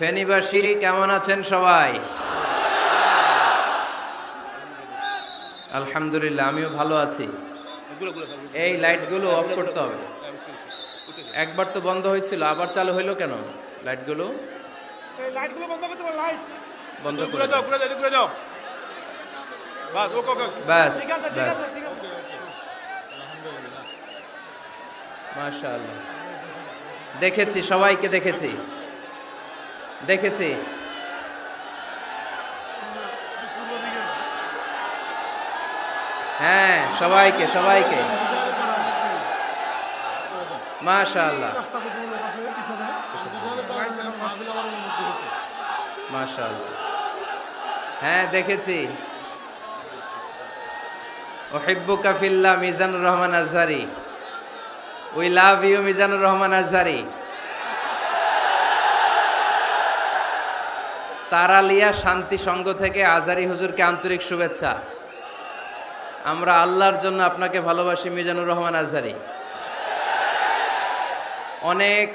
ফেনীবাসী কেমন আছেন সবাই? আলহামদুলিল্লাহ, আমিও ভালো আছি। এই লাইটগুলো অফ করতে হবে। একবার তো বন্ধ হয়েছিল, আবার চালু হইলো কেন? লাইটগুলো বন্ধ করে দাও। ব্যাস ব্যাস, মাশাআল্লাহ। দেখেছি, সবাইকে দেখেছি। হ্যাঁ, সবাইকে মাশাআল্লাহ মাশাআল্লাহ। হ্যাঁ, দেখেছি। উহিব্বুকা ফিল্লাহ, Mizanur Rahman Azhari. We love you, Mizanur Rahman Azhari. Taralia Shanti Sangha থেকে আজহারি হুজুরকে আন্তরিক শুভেচ্ছা। আমরা আল্লাহর জন্য আপনাকে ভালোবাসি, মিজানুর রহমান আজহারি। অনেক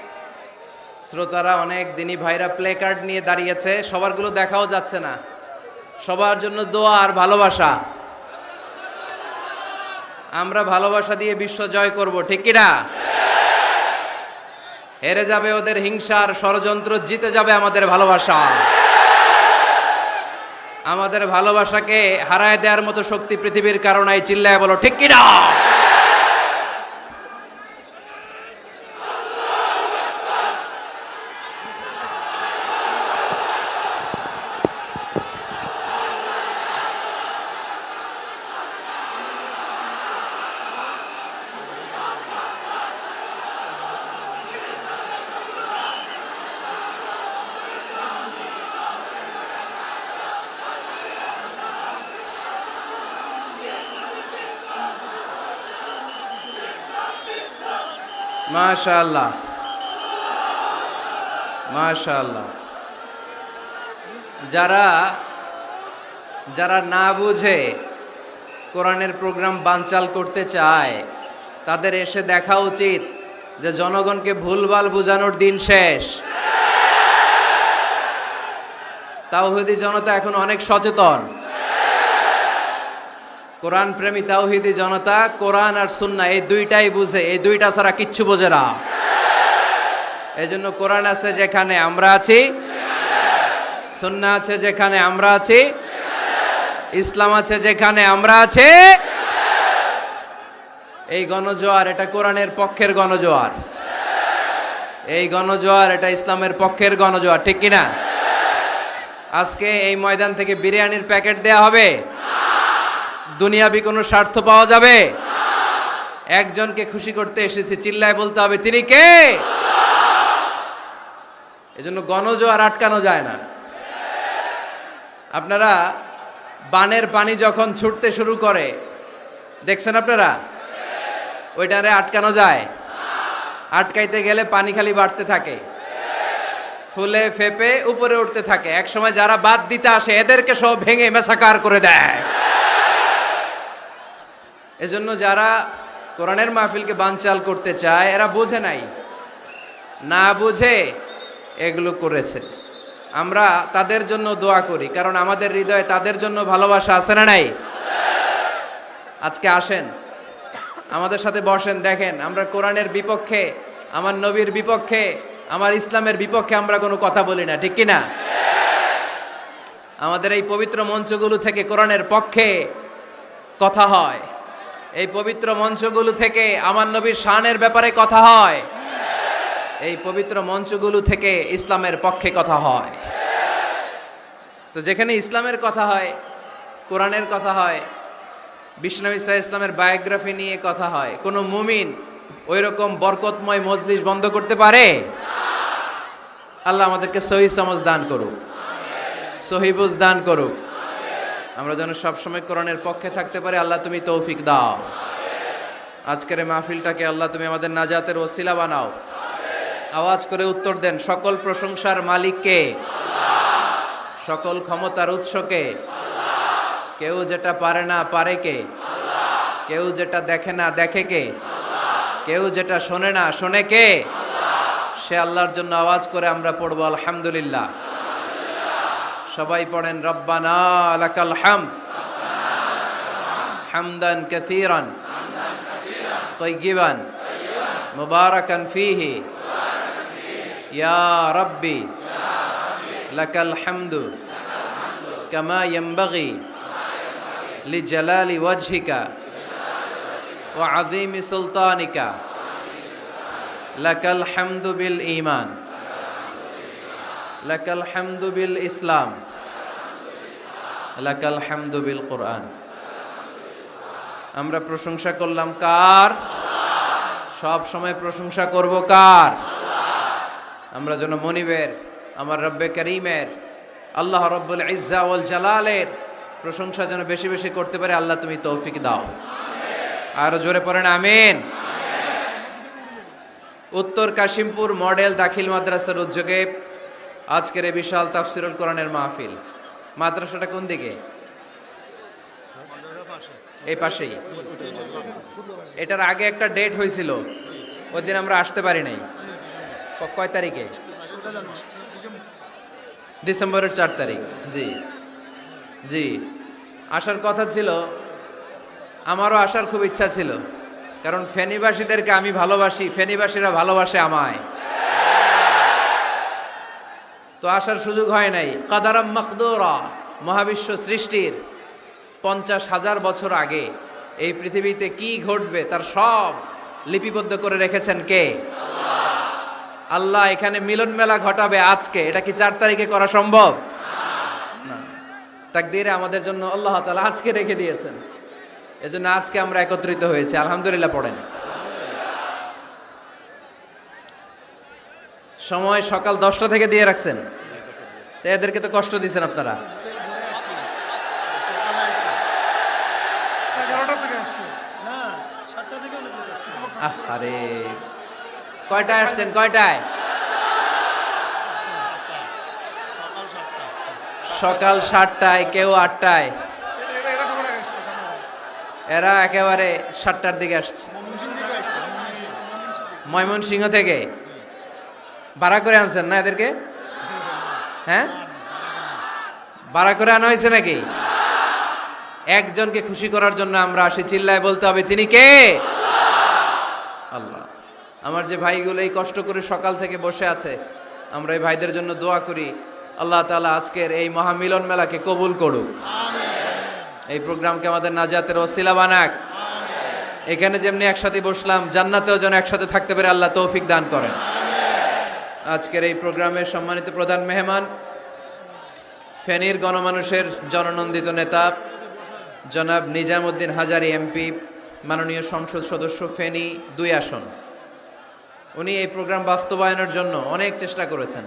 শ্রোতারা, অনেক দিনী ভাইরা প্লে কার্ড নিয়ে দাঁড়িয়েছে, সবারগুলো দেখাও যাচ্ছে না। সবার জন্য দোয়া আর ভালোবাসা। আমরা ভালোবাসা দিয়ে বিশ্ব জয় করব, ঠিক কিনা? হেরে যাবে ওদের হিংসার ষড়যন্ত্র, জিতে যাবে আমাদের ভালোবাসা। আমাদের ভালোবাসাকে হারায় দেওয়ার মতো শক্তি পৃথিবীর কারণে চিল্লায় বলো, ঠিক কিনা? মাশাআল্লাহ মাশাআল্লাহ। যারা না বুঝে কোরআনের প্রোগ্রাম বানচাল করতে চায়, তাদের এসে দেখা উচিত যে জনগণকে ভুলভাল বুঝানোর দিন শেষ। তাওহীদি জনতা এখন অনেক সচেতন। কোরআন প্রেমী তাওহীদি জনতা কোরআন আর সুন্নাহ এই দুইটাই বুঝে, এই দুইটা ছাড়া কিচ্ছু বোঝে না। এই জন্য কোরআন আছে যেখানে আমরা আছি, সুন্নাহ আছে যেখানে আমরা আছি, ইসলাম আছে যেখানে আমরা আছি। এই গণজোয়ার, এটা কোরআনের পক্ষের গণজোয়ার। এই গণজোয়ার, এটা ইসলামের পক্ষের গণজোয়ার, ঠিক কিনা? আজকে এই ময়দান থেকে বিরিয়ানির প্যাকেট দেয়া হবে? দুনিয়াবি কোনো স্বার্থ পাওয়া যাবে? একজনকে খুশি করতে এসেছি, চিল্লায় বলতে হবে তিনি কে? এজন্য গণজোয়ার আটকানো যায় না। আপনারা বানের পানি যখন ছুটতে শুরু করে দেখছেন আপনারা? ওইটারে আটকানো যায়? আটকাইতে গেলে পানি খালি বাড়তে থাকে, ফুলে ফেপে উপরে উঠতে থাকে। এক সময় যারা বাদ দিতে আসে এদেরকে সব ভেঙে মেসাকার করে দেয়। এজন্য যারা কোরআনের মাহফিলকে বানচাল করতে চায় এরা বোঝে নাই, না বুঝে এগুলো করেছে। আমরা তাদের জন্য দোয়া করি, কারণ আমাদের হৃদয়ে তাদের জন্য ভালোবাসা আছে না নাই? আজকে আসেন, আমাদের সাথে বসেন, দেখেন আমরা কোরআনের বিপক্ষে, আমার নবীর বিপক্ষে, আমার ইসলামের বিপক্ষে আমরা কোনো কথা বলি না, ঠিক কিনা? আমাদের এই পবিত্র মঞ্চগুলো থেকে কোরআনের পক্ষে কথা হয়। এই পবিত্র মঞ্চগুলো থেকে আমার নবীর শানের ব্যাপারে কথা হয়। এই পবিত্র মঞ্চগুলো থেকে ইসলামের পক্ষে কথা হয়। তো যেখানে ইসলামের কথা হয়, কোরআনের কথা হয়, বিশ্বনবী সাল্লাল্লাহু আলাইহি ইসলামের বায়োগ্রাফি নিয়ে কথা হয়, কোনো মুমিন ওই রকম বরকতময় মজলিস বন্ধ করতে পারে? আল্লাহ আমাদেরকে সহি সমঝ দান করুক, সহি বুঝ দান করুক। আমরা যেন সবসময় কোরআনের পক্ষে থাকতে পারি। আল্লাহ তুমি তৌফিক দাও। আজকের এই মাহফিলটাকে আল্লাহ তুমি আমাদের নাজাতের ওসিলা বানাও। আওয়াজ করে উত্তর দেন, সকল প্রশংসার মালিককে, সকল ক্ষমতার উৎসকে। কেউ যেটা পারে না পারে কে? কেউ যেটা দেখে না দেখে কে? কেউ যেটা শোনে না শোনে কে? সে আল্লাহর জন্য আওয়াজ করে আমরা পড়বো আলহামদুলিল্লাহ। সবাই পড়েন রব্বানা লাকাল হামদ হামদান কাসীরান তাইয়িবান মুবারাকান ফীহি ইয়া রাব্বি লাকাল হামদু কামা ইয়ানবাগি লিজালালি ওয়াজহিকা ওয়া আযীমি সুলতানিকা লাকাল হামদু বিল ঈমান লাকাল হামদু বিল ইসলাম লাকাল হামদু বিল কুরআন। আমরা প্রশংসা করলাম কার? সব সময় প্রশংসা করব কার? আমরা যেন মনিবের আমার রব্বে করিমের আল্লাহ রব্বুল ইজ্জা ওয়াল জালালের প্রশংসা যেন বেশি বেশি করতে পারে। আল্লাহ তুমি তৌফিক দাও। আর জোরে পড়েন আমিন। উত্তর কাশিমপুর মডেল দাখিল মাদ্রাসার উদ্যোগে আজকের এই বিশাল তাফসিরুল কোরআনের মাহফিল। মাদ্রাসাটা কোন দিকে? এই পাশেই। এটার আগে একটা ডেট হয়েছিল, ওই দিন আমরা আসতে পারি নাই। কয় তারিখে? ডিসেম্বরের 4 তারিখ। জি জি, আসার কথা ছিল, আমারও আসার খুব ইচ্ছা ছিল, কারণ ফেনীবাসীদেরকে আমি ভালোবাসি, ফেনীবাসীরা ভালোবাসে আমায়। তো আসার সুযোগ হয় নাই। কাদারাম মাকদুরা, মহাবিশ্ব সৃষ্টির 50,000 বছর আগে এই পৃথিবীতে কি ঘটবে তার সব লিপিবদ্ধ করে রেখেছেন কে? আল্লাহ। এখানে মিলন মেলা ঘটাবে আজকে, এটা কি 4 তারিখে করা সম্ভব না? তাকদীরে আমাদের জন্য আল্লাহ তাআলা আজকে রেখে দিয়েছেন, এজন্য আজকে আমরা একত্রিত হয়েছি। আলহামদুলিল্লাহ পড়েন। সময় সকাল 10টা থেকে দিয়ে রাখছেন, তো এদেরকে তো কষ্ট দিচ্ছেন আপনারা। আরে কয়টায় আসছেন? কয়টায়? সকাল 7টায়, কেউ 8টায়। এরা একেবারে 7টার দিকে আসছে। ময়মনসিংহ থেকে ভাড়া করে আনছেন না এদেরকে? হ্যাঁ, ভাড়া করে আনা হয়েছে নাকি? একজনকে খুশি করার জন্য আমরা আসি, চিল্লায় বলতে হবে তিনি কে? আল্লাহ। আমার যে ভাইগুলো এই কষ্ট করে সকাল থেকে বসে আছে, আমরা এই ভাইদের জন্য দোয়া করি, আল্লাহ তাআলা আজকের এই মহামিলন মেলাকে কবুল করুক, এই প্রোগ্রামকে আমাদের নাজাতের ওসিলা বানাক। এখানে যেমনি একসাথে বসলাম, জান্নাতেও যেন একসাথে থাকতে পারে আল্লাহ তৌফিক দান করেন। আজকের এই প্রোগ্রামের সম্মানিত প্রধান মেহমান, ফেনীর গণমানুষের জননন্দিত নেতা জনাব নিজামউদ্দিন হাজারী এমপি, মাননীয় সংসদ সদস্য ফেনী 2 আসন। উনি এই প্রোগ্রাম বাস্তবায়নের জন্য অনেক চেষ্টা করেছেন।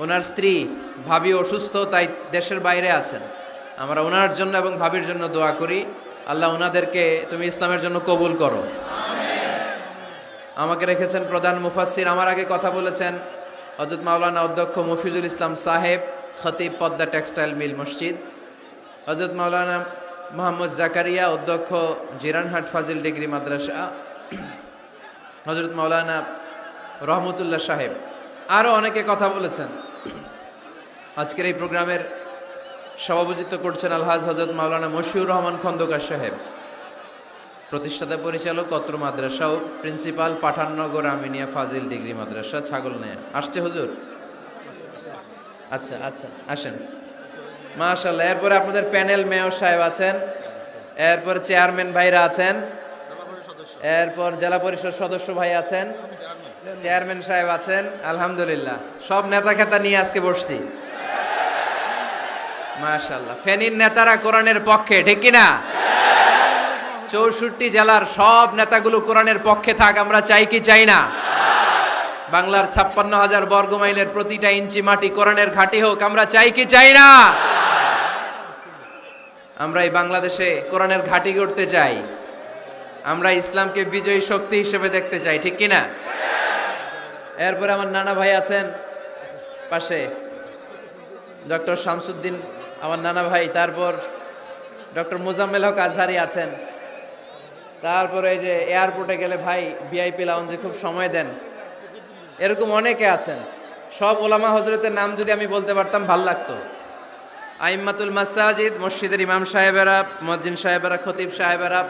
ওনার স্ত্রী ভাবি অসুস্থ, তাই দেশের বাইরে আছেন। আমরা ওনার জন্য এবং ভাবির জন্য দোয়া করি, আল্লাহ ওনাদেরকে তুমি ইসলামের জন্য কবুল করো। আমাকে রেখেছেন প্রধান মুফাসসির। আমার আগে কথা বলেছেন হযরত মাওলানা অধ্যক্ষ মফিজুল ইসলাম সাহেব, খতিব পদ্মা টেক্সটাইল মিল মসজিদ, হযরত মাওলানা মোহাম্মদ জাকারিয়া, অধ্যক্ষ জিরানহাট ফাজিল ডিগ্রি মাদ্রাসা, হযরত মাওলানা রহমতুল্লাহ সাহেব, আরও অনেকে কথা বলেছেন। আজকের এই প্রোগ্রামের সভাপতিত্ব করছেন আলহাজ হযরত মাওলানা মশিউর রহমান খন্দকার সাহেব, প্রতিষ্ঠাতা পরিচালক অত্র মাদ্রাসা ও প্রিন্সিপাল পাঠাননগর আমিনিয়া ফাজিল ডিগ্রি মাদ্রাসা ছাগলনাইয়া। আসছে হুজুর? আচ্ছা আচ্ছা, আসেন। মাশাআল্লাহ। এরপরে আপনাদের প্যানেল মেয়র সাহেব আছেন, এরপর চেয়ারম্যান ভাইরা আছেন, এরপর জেলা পরিষদ সদস্য ভাই আছেন, চেয়ারম্যান সাহেব আছেন। আলহামদুলিল্লাহ, সব নেতা খেতা নিয়ে আজকে বসছি। মাশাআল্লাহ। ফেনীর নেতারা কোরআনের পক্ষে, ঠিক কিনা? 64 জেলার সব নেতাগুলো কোরআনের পক্ষে থাক, আমরা চাই কি চাই না? বাংলার 56,000 বর্গ মাইলের প্রতিটা ইঞ্চি মাটি কোরআনের ঘাঁটি হোক, আমরা চাই কি চাই না? আমরা এই বাংলাদেশে কোরআনের ঘাঁটি গড়তে চাই, আমরা ইসলামকে বিজয়ী শক্তি হিসেবে দেখতে চাই, ঠিক কিনা? এরপরে আমার নানা ভাই আছেন পাশে, ডক্টর শামসুদ্দিন আমার নানা ভাই, তারপর ডক্টর মোজাম্মেল হক আজহারি আছেন, তারপরে এই যে এয়ারপোর্টে গেলে ভাই ভিআইপি লাউঞ্জে খুব সময় দেন এরকম অনেকে আছেন। সব ওলামা হজরতের নাম যদি আমি বলতে পারতাম ভাল লাগতো। আইম্মাতুল মাসাজিদ, মসজিদের ইমাম সাহেবেরা, মুয়াজ্জিন সাহেবেরা, খতিব সাহেবেরা,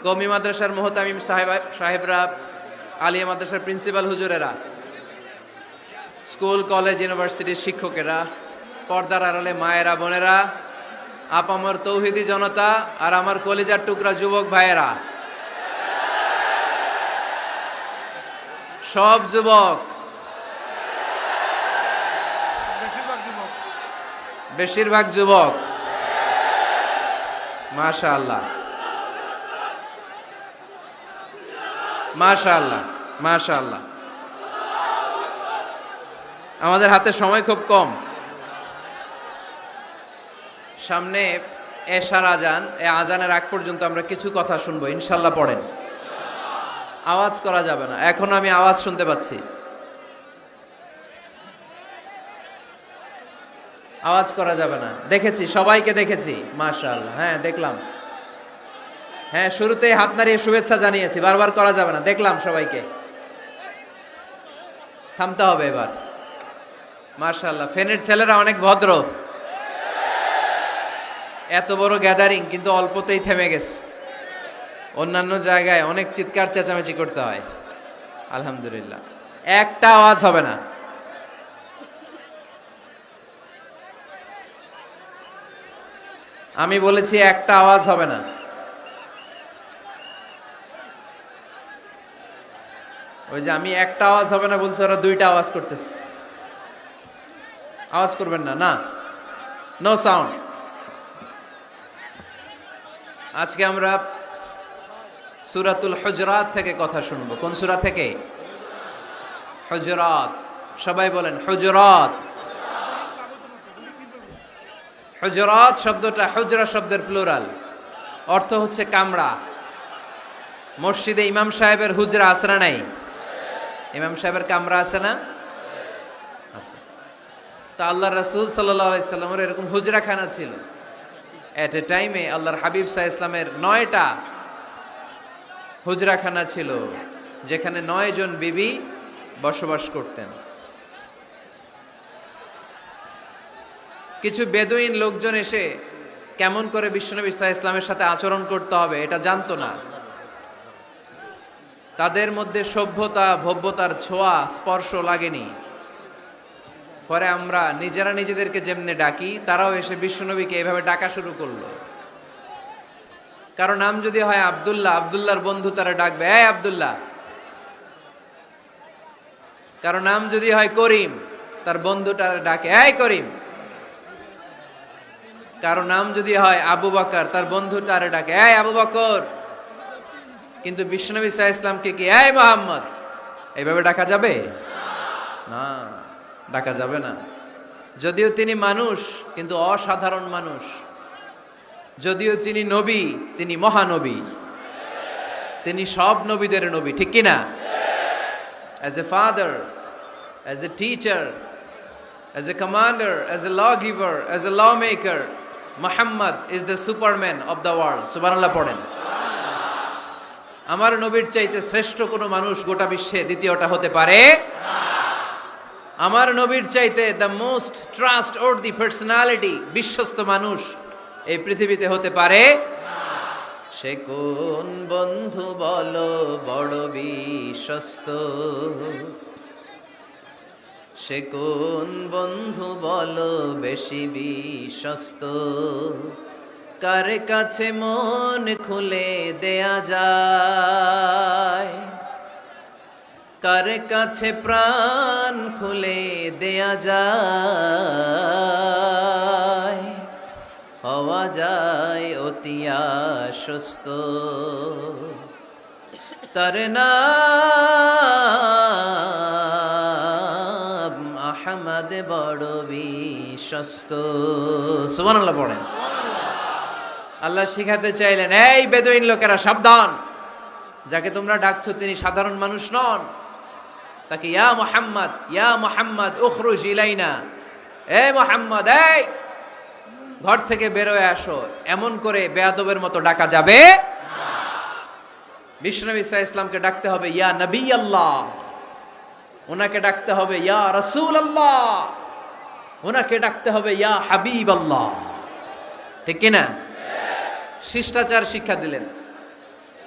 কওমি মাদ্রাসার মুহতামিম সাহেবরা, আলিয়া মাদ্রাসার প্রিন্সিপাল হুজুরেরা, স্কুল কলেজ ইউনিভার্সিটির শিক্ষকেরা, পর্দার আড়ালে মায়েরা বোনেরা, আপামর তৌহিদি জনতা, আর আমার কলিজার টুকরা যুবক ভাইয়েরা, সব যুবক, বেশিরভাগ যুবক, মাশাআল্লাহ মাশাআল্লাহ মাশাআল্লাহ। আমাদের হাতে সময় খুব কম। সামনে এশার আজান, এই আজানের আগ পর্যন্ত আমরা কিছু কথা শুনবো ইনশাল্লাহ। পড়েন, আওয়াজ করা যাবে না। এখন আমি আওয়াজ শুনতে পাচ্ছি, আওয়াজ করা যাবে না। দেখেছি, সবাইকে দেখেছি, মাশাআল্লাহ। হ্যাঁ দেখলাম, হ্যাঁ শুরুতেই হাত নাড়িয়ে শুভেচ্ছা জানিয়েছি, বারবার করা যাবে না। দেখলাম সবাইকে, থামতে হবে এবার। মাশাআল্লাহ, ফেনের ছেলেরা অনেক ভদ্র। এত বড় গ্যাদারিং কিন্তু অল্পতেই থেমে গেছে। অন্যান্য জায়গায় অনেক চিৎকার চেঁচামেচি করতে হয়, আলহামদুলিল্লাহ একটা আওয়াজ হবে না। আমি বলেছি একটা আওয়াজ হবে না। ওই যে আমি একটা আওয়াজ হবে না বলছি, ওরা দুইটা আওয়াজ করতেছে। আওয়াজ করবেন না, না, নো সাউন্ড। আজকে আমরা সূরাতুল হুজরাত থেকে কথা শুনবো। কোন সূরা থেকে? হুজরাত। সবাই বলেন হুজরাত। হুজরাত শব্দটা হুজরা শব্দের প্লুরাল, অর্থ হচ্ছে কামরা। মসজিদে ইমাম সাহেবের হুজরা আছে না নাই? ইমাম সাহেবের কামরা আছে না? আছে। তো আল্লাহ রাসূল সাল্লাল্লাহু আলাইহি সাল্লামের এরকম হুজরাখানা ছিল। এট এ টাইমে আল্লাহর হাবিব সাল্লাল্লাহু আলাইহি সাল্লামের 9টা হুজরাখানা ছিল, যেখানে 9 জন বিবি বসবাস করতেন। কিছু বেদুইন লোকজন এসে কেমন করে বিশ্বনবী সাল্লাল্লাহু আলাইহি ইসলামের সাথে আচরণ করতে হবে এটা জানতো না। তাদের মধ্যে সভ্যতা ভব্যতার ছোঁয়া স্পর্শ লাগেনি। পরে আমরা নিজেরা নিজেদেরকে যেমনে ডাকি, তারাও এসে বিশ্বনবীকে এভাবে ডাকা শুরু করলো। কারো নাম যদি হয় আব্দুল্লাহ, আব্দুল্লাহর বন্ধু তারা ডাকবে এই আব্দুল্লাহ। কারো নাম যদি হয় করিম, তার বন্ধুটা ডাকে এই করিম। কারো নাম যদি হয় আবু বকর, তার বন্ধুটা ডাকে এই আবু বকর। কিন্তু বিশ্বনবী সাল্লাল্লাহু আলাইহি ইসলামকে কি এই মুহাম্মদ এইভাবে ডাকা যাবে? না, ডাকা যাবে না। যদিও তিনি মানুষ, কিন্তু অসাধারণ মানুষ। যদিও তিনি নবী, তিনি মহানবী। তিনি সব নবীদের নবী, ঠিক কি না? As a father, as a teacher, as a commander, as a lawgiver, as a lawmaker, Muhammad is the superman of the world. সুবহানাল্লাহ পড়েন। আমার নবীর চাইতে শ্রেষ্ঠ কোনো মানুষ গোটা বিশ্বে দ্বিতীয়টা হতে পারে না। আমার নবীর চাইতে the most trust worthy personality, বিশ্বস্ত মানুষ এই পৃথিবীতে হতে পারে না। সে কোন বন্ধু বলো বড় বিশ্বস্ত, সে কোন বন্ধু বলো বেশি বিশ্বস্ত, কার কাছে মন খুলে দেয়া যায়, কার কাছে প্রাণ খুলে দেয়া যায়, হওয়া যায় অতি আশ্বস্ত, তার নাম আহমদ বড় বিশ্বস্ত। সুবহানাল্লাহ পড়েন। আল্লাহ শিখাতে চাইলেন এই বেদুইন লোকেরা সাবধান, যাকে তোমরা ডাকছো তিনি সাধারণ মানুষ নন। তাকে ইয়া মুহাম্মদ উখরুজ ইলাইনা, এই মুহাম্মদ এই ঘর থেকে বের হয়ে আসো, এমন করে বেয়াদবের মতো ডাকা যাবে না। বিশ্বনবী সাল্লাল্লাহু আলাইহি ইসলামকে ডাকতে হবে ইয়া নবী আল্লাহ, ওনাকে ডাকতে হবে ইয়া রাসূলুল্লাহ, ওনাকে ডাকতে হবে ইয়া হাবিবাল্লাহ। ঠিক কিনা? শিষ্টাচার শিক্ষা দিলেন।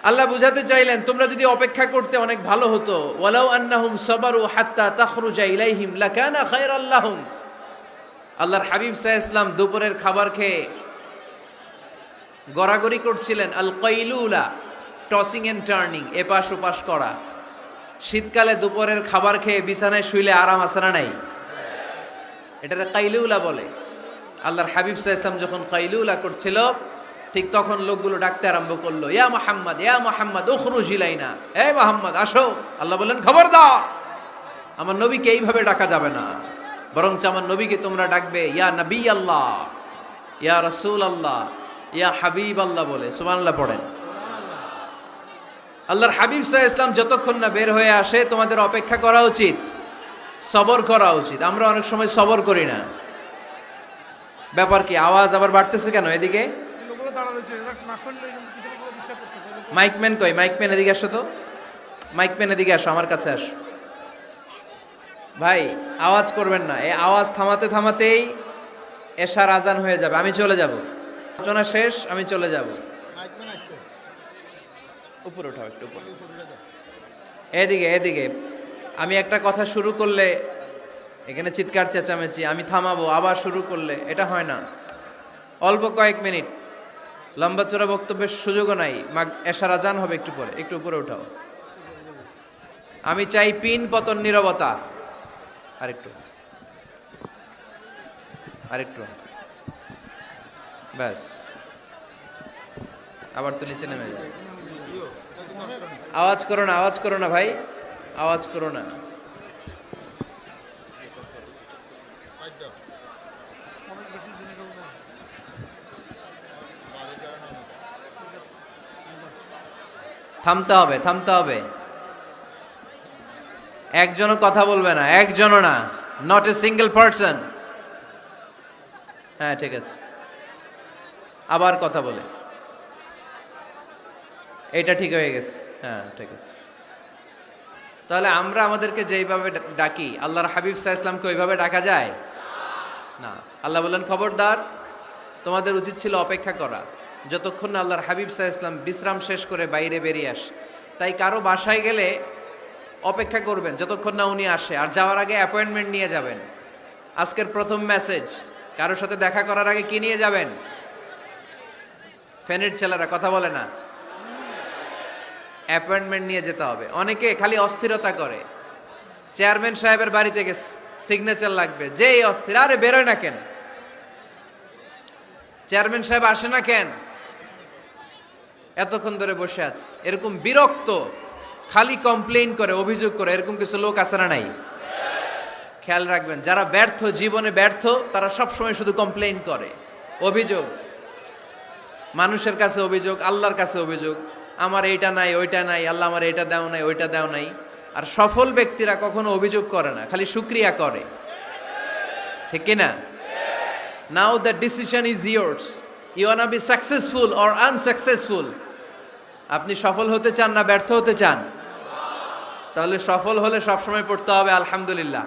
আল্লাহ বুঝাতে চাইলেন তোমরা যদি অপেক্ষা করতে অনেক ভালো হতো। ওয়ালাউ আন্নাহুম সাবারু হাত্তা তাখরুজা ইলাইহিম লাকানা খায়রাল লাহুম। আল্লাহর হাবিব সাল্লাল্লাহু আলাইহি ওয়াসাল্লাম দুপুরের খাবার খেয়ে গড়াগড়ি করছিলেন। আল কাইলুলা, টসিং এন্ড টার্নিং, এপাশ ওপাশ করা। শীতকালে দুপুরের খাবার খেয়ে বিছানায় শুইলে আরাম আছে না নাই? এটারে কাইলুলা বলে। আল্লাহর হাবিব সাল্লাল্লাহু আলাইহি ওয়াসাল্লাম যখন কাইলুলা করছিল, ঠিক তখন লোকগুলো ডাকতে আরম্ভ করলো, ইয়া মুহাম্মদ, ইয়া মুহাম্মদ উখরুজ ইলাইনা, হে মুহাম্মদ আসো। আল্লাহ বললেন খবরদার, আমার নবীকে এইভাবে ডাকা যাবে না, বরঞ্চ আমার নবীকে তোমরা ডাকবে ইয়া নবী আল্লাহ, ইয়া রাসূল আল্লাহ, ইয়া হাবিব আল্লাহ বলে। সুবহানাল্লাহ পড়েন। আল্লাহর হাবিব সাল্লাল্লাহু আলাইহি ওয়াসাল্লাম যতক্ষণ না বের হয়ে আসে তোমাদের অপেক্ষা করা উচিত, সবর করা উচিত। আমরা অনেক সময় সবর করি না। ব্যাপার কি? আওয়াজ আবার বাড়তেছে কেন? এদিকে মাইকম্যান কই? মাইকম্যান এদিকে আসো তো, মাইকম্যান এদিকে আসো, আমার কাছে আসো। ভাই আওয়াজ করবেন না, এই আওয়াজ থামাতে থামাতেই এশার আজান হয়ে যাবে, আমি চলে যাব, আলোচনা শেষ, আমি চলে যাব। উপরে উঠাও একটু, উপরে। এদিকে এদিকে, আমি একটা কথা শুরু করলে এখানে চিৎকার চেঁচামেচি, আমি থামাবো, আবার শুরু করলে এটা হয় না। অল্প কয়েক মিনিট, লম্বা চোরা বক্তব্যের সুযোগও নাই। এশার আজান হবে একটু পরে, একটু উপরে উঠাও। আমি চাই পিন পতন নীরবতা। আরেকটু আরেকটু, ব্যাস। আবার তো নিচে নেমে যায়। আওয়াজ করো না, আওয়াজ করো না ভাই, আওয়াজ করো না। থামতে হবে, থামতে হবে। একজনও কথা বলবে না, একজনও না, নট এ সিঙ্গেল পারসন। হ্যাঁ ঠিক আছে, আবার কথা বলে, এটা ঠিক হয়ে গেছে। হ্যাঁ ঠিক আছে। তাহলে আমরা আমাদেরকে যেইভাবে ডাকি, আল্লাহর হাবিব সাল্লাল্লাহু আলাইহি ওয়াসাল্লামকে ওইভাবে ডাকা যায় না। আল্লাহ বললেন খবরদার, তোমাদের উচিত ছিল অপেক্ষা করা যতক্ষণ না আল্লাহর হাবিব সাল্লাল্লাহু আলাইহি ওয়াসাল্লাম বিশ্রাম শেষ করে বাইরে বেরিয়ে আসে। তাই কারো বাসায় গেলে অপেক্ষা করবেন যতক্ষণ না উনি আসে, আর যাওয়ার আগে অ্যাপয়েন্টমেন্ট নিয়ে যাবেন। আজকের প্রথম মেসেজ, কারোর সাথে দেখা করার আগে কি নিয়ে যাবেন? ফ্যানের ছেলেরা কথা বলে না, অ্যাপয়েন্টমেন্ট নিয়ে যেতে হবে। অনেকে খালি অস্থিরতা করে, চেয়ারম্যান সাহেবের বাড়িতে গেছে, সিগনেচার লাগবে, যেই অস্থির, আরে বেরোয় না কেন? চেয়ারম্যান সাহেব আসে না কেন? এতক্ষণ ধরে বসে আছে। এরকম বিরক্ত, খালি কমপ্লেইন করে, অভিযোগ করে, এরকম কিছু লোক আছে না নাই? খেয়াল রাখবেন, যারা ব্যর্থ, জীবনে ব্যর্থ, তারা সবসময় শুধু কমপ্লেইন করে, অভিযোগ। মানুষের কাছে অভিযোগ, আল্লাহর কাছে অভিযোগ, আমার এইটা নাই, ওইটা নাই, আল্লাহ আমার এইটা দাও নাই, ওইটা দাও নাই। আর সফল ব্যক্তিরা কখনো অভিযোগ করে না, খালি শুকরিয়া করে। ঠিক কিনা? Now the decision is yours, you wanna be successful or unsuccessful. আপনি সফল হতে চান না ব্যর্থ হতে চান? তাহলে সফল হলে সবসময় পড়তে হবে আলহামদুলিল্লাহ।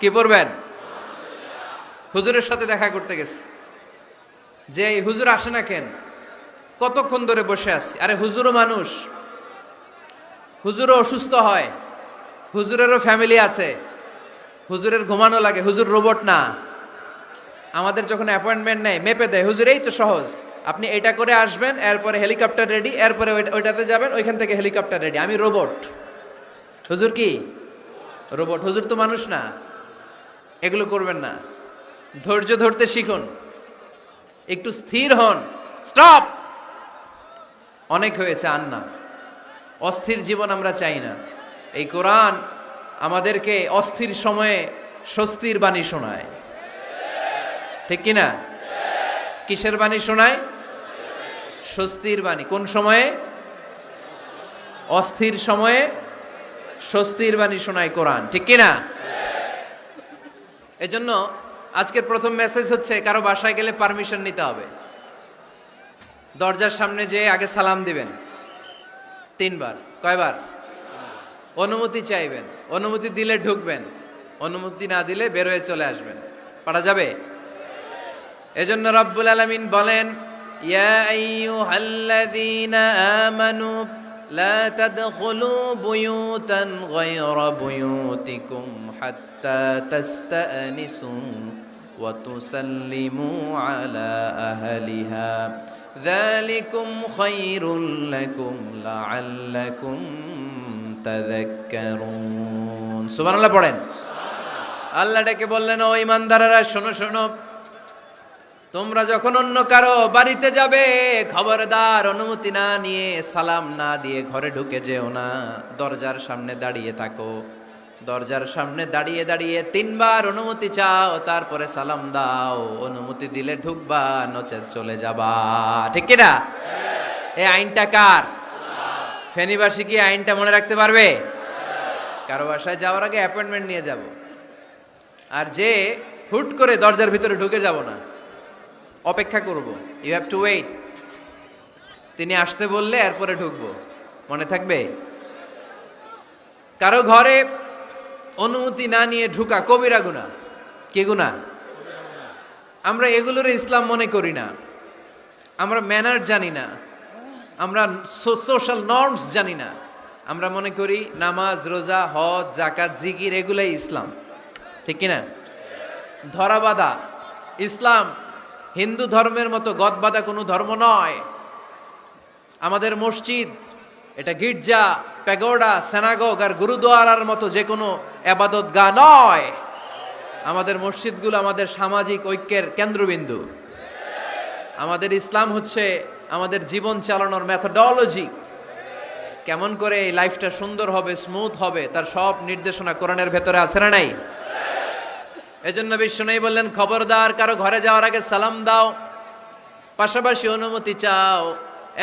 কি পড়বেন? হুজুরের সাথে দেখা করতে গেছে, যে হুজুর আসে না কেন, কতক্ষণ ধরে বসে আছি। আরে হুজুরও মানুষ, হুজুরও অসুস্থ হয়, হুজুরেরও ফ্যামিলি আছে, হুজুরের ঘুমানো লাগে, হুজুর রোবট না। আমাদের যখন অ্যাপয়েন্টমেন্ট নেয় মেপে দেয়, হুজুর এই তো সহজ, আপনি এটা করে আসবেন, এরপরে হেলিকপ্টার রেডি, এরপরে ওইটাতে যাবেন, ওইখান থেকে হেলিকপ্টার রেডি। আমি রোবট, হুজুর কি রোবট? হুজুর তো মানুষ না। এগুলো করবেন না, ধৈর্য ধরতে শিখুন, একটু স্থির হন। স্টপ, অনেক হয়েছে, আর না। অস্থির জীবন আমরা চাই না। এই কোরআন আমাদেরকে অস্থির সময়ে স্বস্তির বাণী শোনায়। ঠিক কিনা? কিসের বাণী শোনায়? স্বস্তির বাণী। কোন সময়ে? অস্থির সময়ে স্বস্তির বাণী শোনায় কোরআন। ঠিক কিনা? এজন্য আজকের প্রথম মেসেজ হচ্ছে, কারো বাসায় গেলে পারমিশন নিতে হবে। দরজার সামনে যেয়ে আগে সালাম দিবেন 3 বার। কয়বার? অনুমতি চাইবেন, অনুমতি দিলে ঢুকবেন, অনুমতি না দিলে বের হয়ে চলে আসবেন। পারা যাবে? এজন্য রব্বুল আলামিন বলেন, ইয়া আইয়ুহাল্লাযীনা আমানু লা তাদখুলু বুয়ুতান গায়রা বুয়ুতিকুম হাত্তা তাস্তানিসু ওয়া তুসাল্লিমু আলা আহলিহা যালিকুম খায়রুল লাকুম লাআল্লাকুম তাযাক্কারুন। সুবহানাল্লাহ পড়েন। আল্লাহ ডেকে বললেন, ও ঈমানদারেরা শোনো শোনো, তোমরা যখন অন্য কারো বাড়িতে যাবে খবরদার অনুমতি না নিয়ে সালাম না দিয়ে ঘরে ঢুকে যেও না। দরজার সামনে দাঁড়িয়ে থাকো, দরজার সামনে দাঁড়িয়ে দাঁড়িয়ে 3 বার অনুমতি চাও, তারপরে সালাম দাও। অনুমতি দিলে ঢুকবা, নচেত চলে যাবা। ঠিক কি না? এই আইনটা কার? ফেনীবাসী কি আইনটা মনে রাখতে পারবে? কারো বাসায় যাওয়ার আগে অ্যাপয়েন্টমেন্ট নিয়ে যাব, আর যে হুট করে দরজার ভিতরে ঢুকে যাব না, অপেক্ষা করব। You have to wait. তিনি আসতে বললে এরপরে ঢুকবো। মনে থাকবে? কারো ঘরে অনুমতি না নিয়ে ঢুকা কবিরা গুনাহ। কি গুনাহ? আমরা এগুলোর ইসলাম মনে করি না, আমরা ম্যানার জানি না, আমরা সোশ্যাল নর্মস জানি না। আমরা মনে করি নামাজ, রোজা, হজ, যাকাত, জিকির এগুলাই ইসলাম। ঠিক কিনা? ধরাবাঁধা ইসলাম হিন্দু ধর্মের মতো গদবাঁধা কোনো ধর্ম নয়। আমাদের মসজিদ এটা গির্জা, প্যাগোডা, সিনাগগ আর গুরুদুয়ারার মতো যে কোনো ইবাদতগাহ নয়। আমাদের মসজিদগুলো আমাদের সামাজিক ঐক্যের কেন্দ্রবিন্দু। আমাদের ইসলাম হচ্ছে আমাদের জীবন চালানোর মেথোডোলজি। কেমন করে এই লাইফটা সুন্দর হবে, স্মুথ হবে, তার সব নির্দেশনা কোরআনের ভেতরে আছে না নাই? এজন্য বিশ্বনবী বললেন, খবরদার কারো ঘরে যাওয়ার আগে সালাম দাও, পাশাপাশি অনুমতি চাও।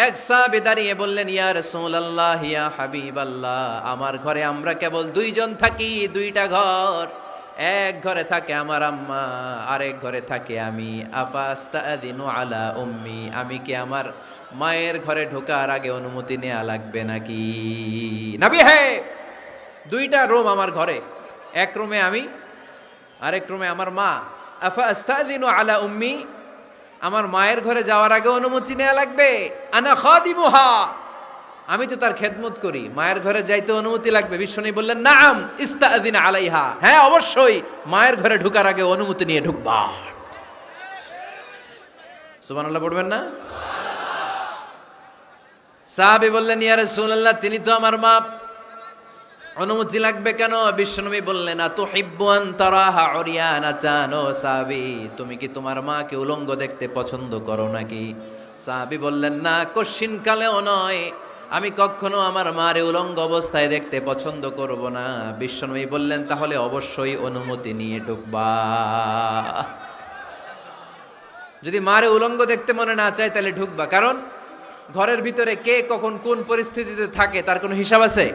এক সাহাবী দাঁড়িয়ে বললেন, ইয়া রাসূলুল্লাহ, ইয়া হাবিবাল্লাহ, আমার ঘরে আমরা কেবল 2 জন থাকি, 2টা ঘর। এক ঘরে থাকে আমার আম্মা, আরেক ঘরে থাকে আমি। আফাস্তাদিনু আলা উম্মি, আমি কি আমার মায়ের ঘরে ঢোকার আগে অনুমতি নেওয়া লাগবে নাকি? নবী হে, 2টা রুম আমার ঘরে, এক রুমে আমি, আরেক রুমে আমার মা। আফাস্তাদিনু আলা উম্মি, আমার মায়ের ঘরে যাওয়ার আগে অনুমতি নেওয়া লাগবে? আনা খাদিমুহা, আমি তো তার খেদমত করি, মায়ের ঘরে যাইতে অনুমতি লাগবে? বিশ্বনবী বললেন, নাআম ইস্তাযিন আলাইহা, হ্যাঁ অবশ্যই মায়ের ঘরে ঢোকার আগে অনুমতি নিয়ে ঢুকবা। সুবহানাল্লাহ পড়বেন না? সাহাবী বললেন, ইয়া রাসূলুল্লাহ, তিনি তো আমার মা, অনুমতি লাগবে কেন? বিশ্বনবী বললেন, আতুহিব্বু আন তারাহা উরিয়ানাতান, ও সাহাবী, তুমি কি তোমার মাকে উলঙ্গ দেখতে পছন্দ করো নাকি? সাহাবী বললেন, না, কশিন কালেও নয়, আমি কখনো আমার মারে উলঙ্গ অবস্থায় দেখতে পছন্দ করব না। বিশ্বনবী বললেন, তাহলে অবশ্যই অনুমতি নিয়ে ঢুকবা। যদি মারে উলঙ্গ দেখতে মনে না চায় তাহলে ঢুকবা, কারণ ঘরের ভিতরে কে কখন কোন পরিস্থিতিতে থাকে তার কোনো হিসাব আছে?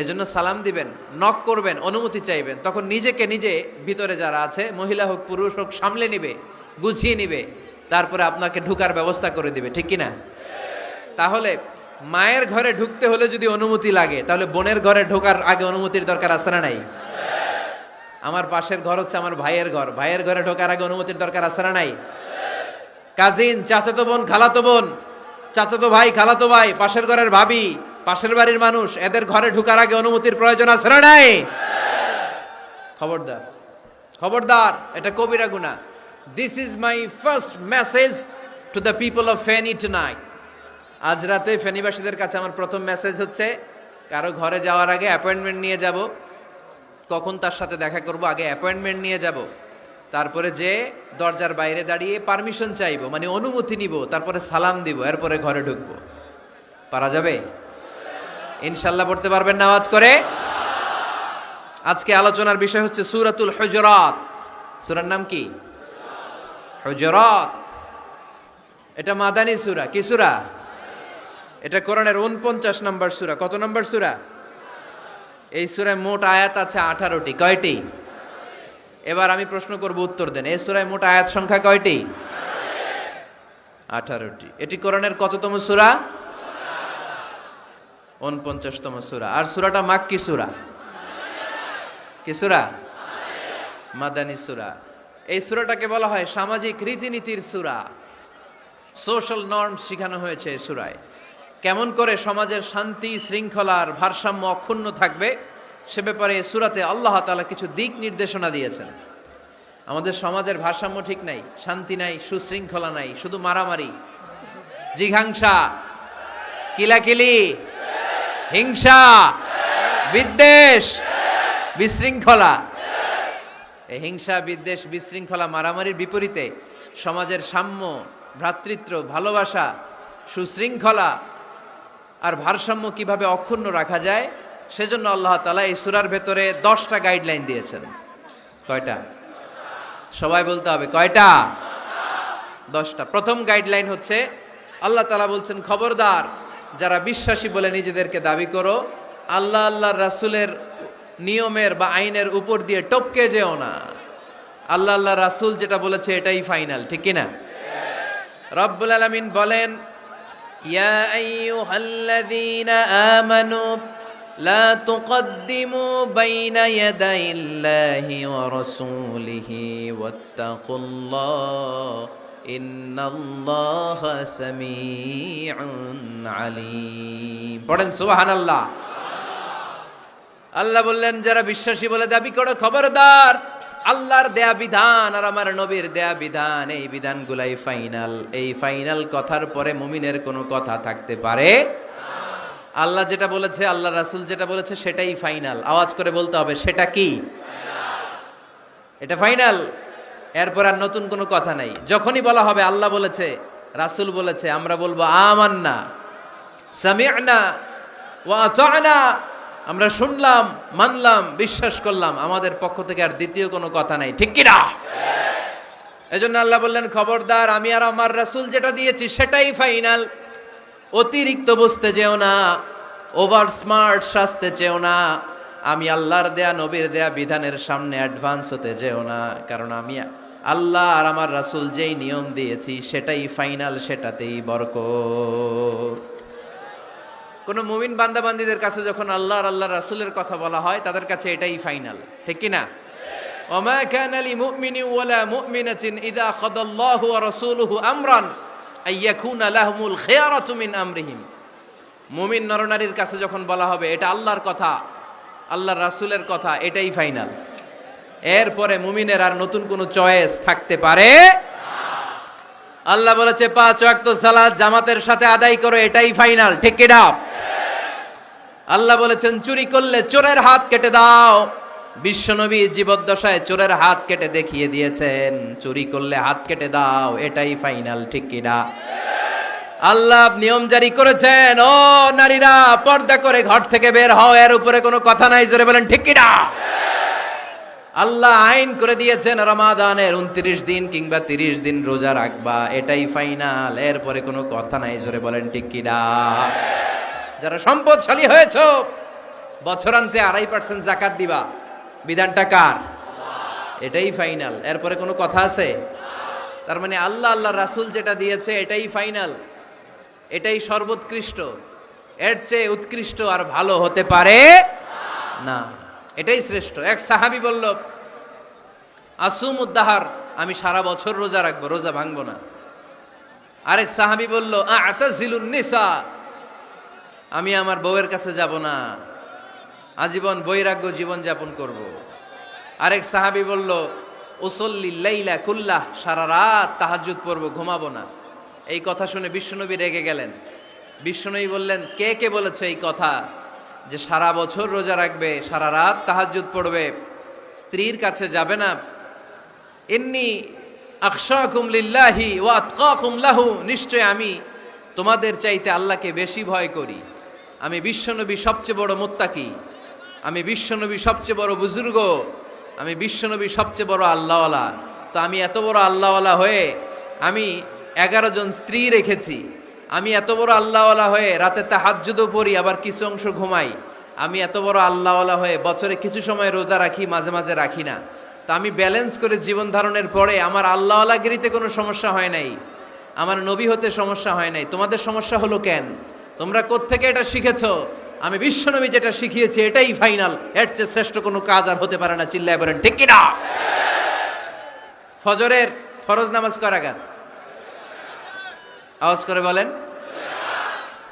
এজন্য সালাম দিবেন, নক করবেন, অনুমতি চাইবেন, তখন নিজেকে নিজে ভিতরে যারা আছে, মহিলা হোক পুরুষ হোক, সামলে নিবে, গুছিয়ে নিবে, তারপরে আপনাকে ঢুকার ব্যবস্থা করে দিবে। ঠিক কিনা? তাহলে মায়ের ঘরে ঢুকতে হলে যদি অনুমতি লাগে, তাহলে বোনের ঘরে ঢোকার আগে অনুমতির দরকার আছে না নাই? আমার পাশের ঘর হচ্ছে আমার ভাইয়ের ঘর, ভাইয়ের ঘরে ঢোকার আগে অনুমতির দরকার আছে না নাই? কাজিন, চাচাতো বোন, খালাতো বোন, চাচাতো ভাই, খালাতো ভাই, পাশের ঘরের ভাবি, পাশের বাড়ির মানুষ, এদের ঘরে ঢোকার আগে অনুমতির প্রয়োজন আছে না নাই? খবরদার, খবরদার, এটা কবিরা গুনাহ। This is my first message to the people of Feni tonight. আজ রাতে ফেনীবাসীদের কাছে আমার প্রথম মেসেজ হচ্ছে, কারো ঘরে যাওয়ার আগে অ্যাপয়েন্টমেন্ট নিয়ে যাব। কখন তার সাথে দেখা করব, আগে অ্যাপয়েন্টমেন্ট নিয়ে যাব, তারপরে যে দরজার বাইরে দাঁড়িয়ে পারমিশন চাইবো, মানে অনুমতি নিব, তারপরে সালাম দিব, এরপরে ঘরে ঢুকবো। পারা যাবে? ইনশাল্লাহ পড়তে পারবেন না আওয়াজ করে? আজকে আলোচনার বিষয় হচ্ছে সূরাতুল হুজুরাত। সূরার নাম কি? হুজুরাত। এটা মাদানী সূরা। কি সূরা? এটা কোরআনের 49 নম্বর সূরা। কত নম্বর সূরা? এই সূরায় মোট আয়াত আছে 18টি। কয়টি? এবার আমি প্রশ্ন করব, উত্তর দেন। এই সূরায় মোট আয়াত সংখ্যা কয়টি? 18টি। এটি কোরআনের কততম সূরা? 49তম সূরা। আর সূরাটা মাক্কি সূরা। কি সূরা? মাদানী সূরা। এই সূরাটাকে বলা হয় সামাজিক রীতিনীতির সূরা। সোশ্যাল নর্মস শেখানো হয়েছে এই সূরায়। কেমন করে সমাজের শান্তি শৃঙ্খলার ভারসাম্য অক্ষুণ্ণ থাকবে সে ব্যাপারে এই সূরাতে আল্লাহ তাআলা কিছু দিক নির্দেশনা দিয়েছেন। আমাদের সমাজের ভারসাম্য ঠিক নাই, শান্তি নাই, সুশৃঙ্খলা নাই, শুধু মারামারি, জিঘাংসা, কিলাকিলি, হিংসা, বিদ্বেষ, বিশৃঙ্খলা। এই হিংসা, বিদ্বেষ, বিশৃঙ্খলা, মারামারির বিপরীতে সমাজের সাম্য, ভ্রাতৃত্ব, ভালোবাসা, সুশৃঙ্খলা আর ভারসাম্য কিভাবে অক্ষুণ্ণ রাখা যায় সেজন্য আল্লাহ তাআলা এই সূরার ভেতরে 10টা গাইডলাইন দিয়েছেন। কয়টা? সবাই বলতে হবে কয়টা? 10টা। প্রথম গাইডলাইন হচ্ছে আল্লাহ তাআলা বলছেন, খবরদার যারা বিশ্বাসী বলে নিজেদেরকে দাবি করো, আল্লাহ আল্লাহর রাসূলের নিয়মের বা আইনের উপর দিয়ে টপকে যেও না। আল্লাহ আল্লাহ রাসূল যেটা বলেছে এটাই ফাইনাল, ঠিক কি না? রব্বুল আলামিন বলেন, ইয়া আইয়ুহাল্লাযীনা আমানু লা তুকদ্দিমু বাইনা ইয়াদাইল্লাহি ওয়া রাসূলিহি ওয়াত্তাকুল্লাহ ইন্নাল্লাহা সামিউন আলীম। পড়েন সুবহানাল্লাহ। আল্লাহ বললেন, যারা বিশ্বাসী বলে দাবি করো, খবরদার আল্লাহর দেয়া বিধান আর আমার নবীর দেয়া বিধান, এই বিধানগুলাই ফাইনাল। এই ফাইনাল কথার পরে মুমিনের কোনো কথা থাকতে পারে? আল্লাহ যেটা বলেছে, আল্লাহ রাসূল যেটা বলেছে সেটাই ফাইনাল। আওয়াজ করে বলতে হবে, সেটা কি? এটা ফাইনাল। এরপর আর নতুন কোনো কথা নাই। যখনই বলা হবে আল্লাহ বলেছে, রাসূল বলেছে, আমরা বলবো আমান্না, সামি'না ওয়া আতা'না, আমরা শুনলাম, মানলাম, বিশ্বাস করলাম। আমাদের পক্ষ থেকে আর দ্বিতীয় কোনো কথা নাই, ঠিক কি না? এজন্য আল্লাহ বললেন, খবরদার আমি আর আমার রাসূল যেটা দিয়েছি সেটাই ফাইনাল। অতিরিক্ত বুঝতে যেও না, ওভার স্মার্ট সাজতে চেও না। আমি আল্লাহর দেয়া নবীর দেয়া বিধানের সামনে অ্যাডভান্স হতে যেও না, কারণ আমি আল্লাহ আর আমার রাসূল যেই নিয়ম দিয়েছি সেটাই ফাইনাল, সেটাতেই বরকত। কোন মুমিন বান্দাবান্দীদের কাছে যখন আল্লাহ আর আল্লাহর রাসূলের কথা বলা হয় তাদের কাছে এটাই ফাইনাল, ঠিক কি না? ওমা কানা লিমুমিনিন ওয়ালা মুমিনাতিন ইযা খাদাল্লাহু ওয়া রাসূলুহু আমরান আইয়াকুনা লাহুমুল খিয়ারাতু মিন আমরিহিম। মুমিন নরনারীর কাছে যখন বলা হবে এটা আল্লাহর কথা, আল্লাহর রাসূলের কথা, এটাই ফাইনাল। এরপরে মুমিনের আর নতুন কোনো চয়েস থাকতে পারে না। আল্লাহ বলেছে 5 ওয়াক্ত সালাত জামাতের সাথে আদায় করো, এটাই ফাইনাল, ঠিক কি না? আল্লাহ বলেছেন চুরি করলে চোরের হাত কেটে দাও। বিশ্বনবী জীবদ্দশায় চোরের হাত কেটে দেখিয়ে দিয়েছেন, চুরি করলে হাত কেটে দাও, এটাই ফাইনাল, ঠিক কি না? আল্লাহ নিয়ম জারি করেছেন, ও নারীরা পর্দা করে ঘর থেকে বের হও, এর উপরে কোনো কথা নাই, জোরে বলেন ঠিক কি না? আল্লাহ আইন করে দিয়েছেন রমাদানের 29 দিন কিংবা 30 দিন রোজা রাখবা, এটাই ফাইনাল, এরপরে কোনো কথা নাই, জোরে বলেন ঠিক কি না? যারা সম্পদশালী হয়েছো বছরান্তে 2.5% যাকাত দিবা, বিধানটা কার? এটাই ফাইনাল, এরপরে কোনো কথা আছে? তার মানে আল্লাহ আল্লাহ রাসূল যেটা দিয়েছে এটাই ফাইনাল, এটাই সর্বোৎকৃষ্ট। এর চেয়ে উৎকৃষ্ট আর ভালো হতে পারে না, এটাই শ্রেষ্ঠ। এক সাহাবী বলল, আসুমুদ্দাহার, আমি সারা বছর রোজা রাখবো, রোজা ভাঙবো না। আরেক সাহাবী বলল, আ'তাজিলুন নিসা, আমি আমার বউয়ের কাছে যাব না, আজীবন বৈরাগ্য জীবন যাপন করব। আরেক সাহাবী বলল, উসল্লি লাইলা কুল্লাহ, সারা রাত তাহাজ্জুদ পড়ব, ঘুমাবো না। এই কথা শুনে বিশ্বনবী রেগে গেলেন। বিশ্বনবী বললেন, কে কে বলেছে এই কথা যে সারা বছর রোজা রাখবে, সারা রাত তাহাজ্জুদ পড়বে, স্ত্রীর কাছে যাবে না? ইন্নী আখশাকুম লিল্লাহি ওয়া আতকাকুম লাহু, নিশ্চয় আমি তোমাদের চাইতে আল্লাহকে বেশি ভয় করি। আমি বিশ্বনবী সবচেয়ে বড় মুত্তাকি, আমি বিশ্বনবী সবচেয়ে বড় বুজুর্গ, আমি বিশ্বনবী সবচেয়ে বড় আল্লাহওয়ালা। তো আমি এত বড় আল্লাহওয়ালা হয়ে আমি 11 জন স্ত্রী রেখেছি, আমি এত বড় আল্লাহওয়ালা হয়ে রাতে তাহাজ্জুদও পড়ি, আবার কিছু অংশ ঘুমাই। আমি এত বড় আল্লাহওয়ালা হয়ে বছরে কিছু সময় রোজা রাখি, মাঝে মাঝে রাখি না। তা আমি ব্যালেন্স করে জীবন ধারণের পরে আমার আল্লাহওয়ালাগিরিতে কোনো সমস্যা হয় নাই, আমার নবী হতে সমস্যা হয় নাই। তোমাদের সমস্যা হলো কেন? তোমরা কোত্থেকে এটা শিখেছো আমি বিশ্বনবী যেটা শিখিয়েছি এটাই ফাইনাল, এর চেয়ে শ্রেষ্ঠ কোনো কাজ আর হতে পারে না। চিল্লায় বলেন ঠিক কিনা? ফজরের ফরজ নামাজ কয় রাকাত? আওয়াজ করে বলেন।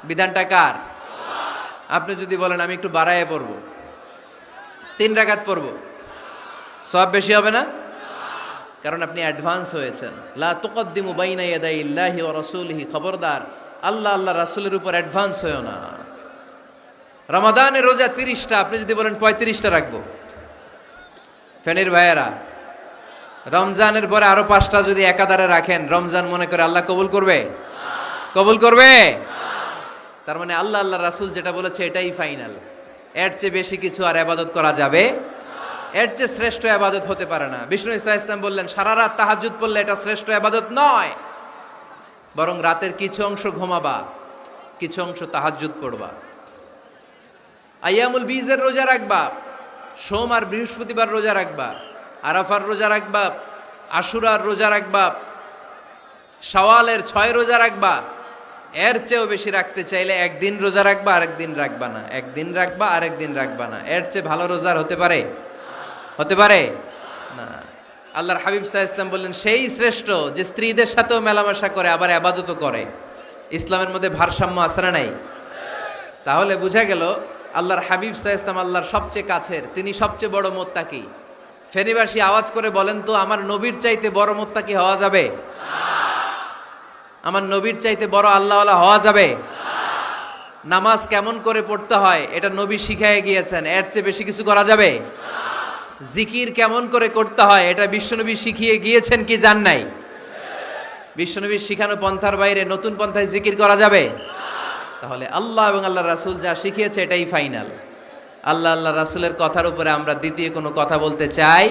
বিধানটা কার? আপনি যদি বলেন আমি একটু বাড়ায় পড়বো, 3 রাকাত পড়বো, সওয়াব বেশি হবে না? কারণ আপনি অ্যাডভান্স হয়েছেন। লা তুকদ্দিমু বাইনা ইয়াদাইল্লাহি ওয়া রাসূলিহি, খবরদার আল্লাহ আল্লাহ রাসূলের উপর অ্যাডভান্স হয়ো না। রমাদানের রোজা 30টা, আপনি যদি বলেন 35টা রাখবো, ফেনীর ভাইয়েরা রমজানের পরে আরো 5টা যদি একাধারে রাখেন, রমজান মনে করে আল্লাহ কবুল করবে? কবুল করবে? তার মানে আল্লাহ আল্লাহ রাসূল যেটা বলেছে এটাই ফাইনাল, এর চেয়ে বেশি কিছু আর ইবাদত করা যাবে, এর চেয়ে শ্রেষ্ঠ ইবাদত হতে পারে না। বিষ্ণু ইসলাম বললেন সারা রাত তাহাজ্জুদ পড়লে এটা শ্রেষ্ঠ ইবাদত নয়, বরং রাতের কিছু অংশ ঘুমাবা, কিছু অংশ তাহাজ্জুদ পড়বা। আইয়ামুল বীজের রোজা রাখবা, সোম আর বৃহস্পতিবার রোজা রাখবা, আরাফার রোজা রাখবা, আশুরার রোজা রাখবা, শাওয়ালের 6 রোজা রাখবা। এর চেয়েও বেশি রাখতে চাইলে একদিন রোজা রাখবা, আরেকদিন রাখবা না, একদিন রাখবা, আরেকদিন রাখবা না। এর চেয়ে ভালো রোজার হতে পারে? হতে পারে না। আল্লাহর হাবিব সাল্লাল্লাহু আলাইহি ওয়াসাল্লাম বললেন সেই শ্রেষ্ঠ যে স্ত্রীদের সাথেও মেলামেশা করে আবার ইবাদতও করে। ইসলামের মধ্যে ভারসাম্য আছে না নাই? তাহলে বোঝা গেল আল্লাহর হাবিব সাল্লাল্লাহু আলাইহি ওয়াসাল্লাম আল্লাহর সবচেয়ে কাছের, তিনি সবচেয়ে বড় মুত্তাকি। ফেনীবাসী আওয়াজ করে বলেন তো, আমার নবীর চাইতে বড় মুত্তাকি হওয়া যাবে? আমার নবীর চাইতে বড় আল্লাহওয়ালা হওয়া যাবে? নামাজ কেমন করে পড়তে হয় এটা নবী শিখায় গিয়েছেন, এর চেয়ে বেশি কিছু করা যাবে? জিকির কেমন করে করতে হয় এটা বিশ্বনবী শিখিয়ে গিয়েছেন কি জান নাই? বিশ্বনবীর শিখানো পন্থার বাইরে নতুন পন্থায় জিকির করা যাবে? তাহলে আল্লাহ এবং আল্লাহ রাসূল যা শিখিয়েছে এটাই ফাইনাল। আল্লাহ আল্লাহ রাসূলের কথার উপরে আমরা দ্বিতীয় কোনো কথা বলতে চাই